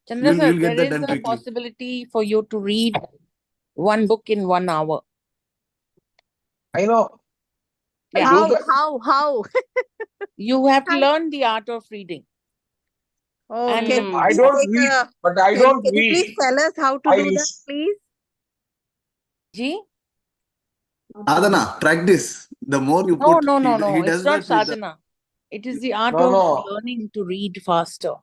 Speaker 5: Chandra sir,
Speaker 2: You'll get
Speaker 5: there
Speaker 2: that
Speaker 5: is
Speaker 2: done
Speaker 5: a
Speaker 2: quickly.
Speaker 5: possibility for you to read one book in 1 hour.
Speaker 1: I know. I
Speaker 5: Yeah.
Speaker 1: do that.
Speaker 7: How?
Speaker 5: You have to
Speaker 7: How?
Speaker 5: learn the art of reading.
Speaker 7: Oh,
Speaker 5: And
Speaker 7: can
Speaker 1: I
Speaker 7: you
Speaker 1: don't
Speaker 7: please take
Speaker 1: read,
Speaker 7: a
Speaker 1: but I don't
Speaker 7: can you please
Speaker 1: read.
Speaker 7: tell us how to
Speaker 1: I
Speaker 7: do that,
Speaker 1: listen.
Speaker 7: please?
Speaker 5: G?
Speaker 2: Sadhana, practice. The more you
Speaker 5: No,
Speaker 2: put,
Speaker 5: no, no,
Speaker 2: he
Speaker 5: no. It's
Speaker 2: does
Speaker 5: not
Speaker 2: that with the.
Speaker 5: sadhana. It is the art
Speaker 1: No,
Speaker 5: of
Speaker 1: no.
Speaker 5: learning to read faster.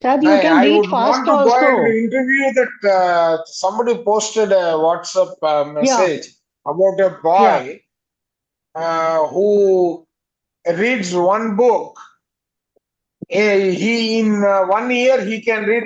Speaker 8: Sir, you can
Speaker 1: I
Speaker 8: read
Speaker 1: would want
Speaker 8: fast
Speaker 1: to go and
Speaker 8: also.
Speaker 1: interview that somebody posted a WhatsApp
Speaker 8: Yeah,
Speaker 1: message about a
Speaker 8: yeah.
Speaker 1: boy who reads one book. He in 1 year he can read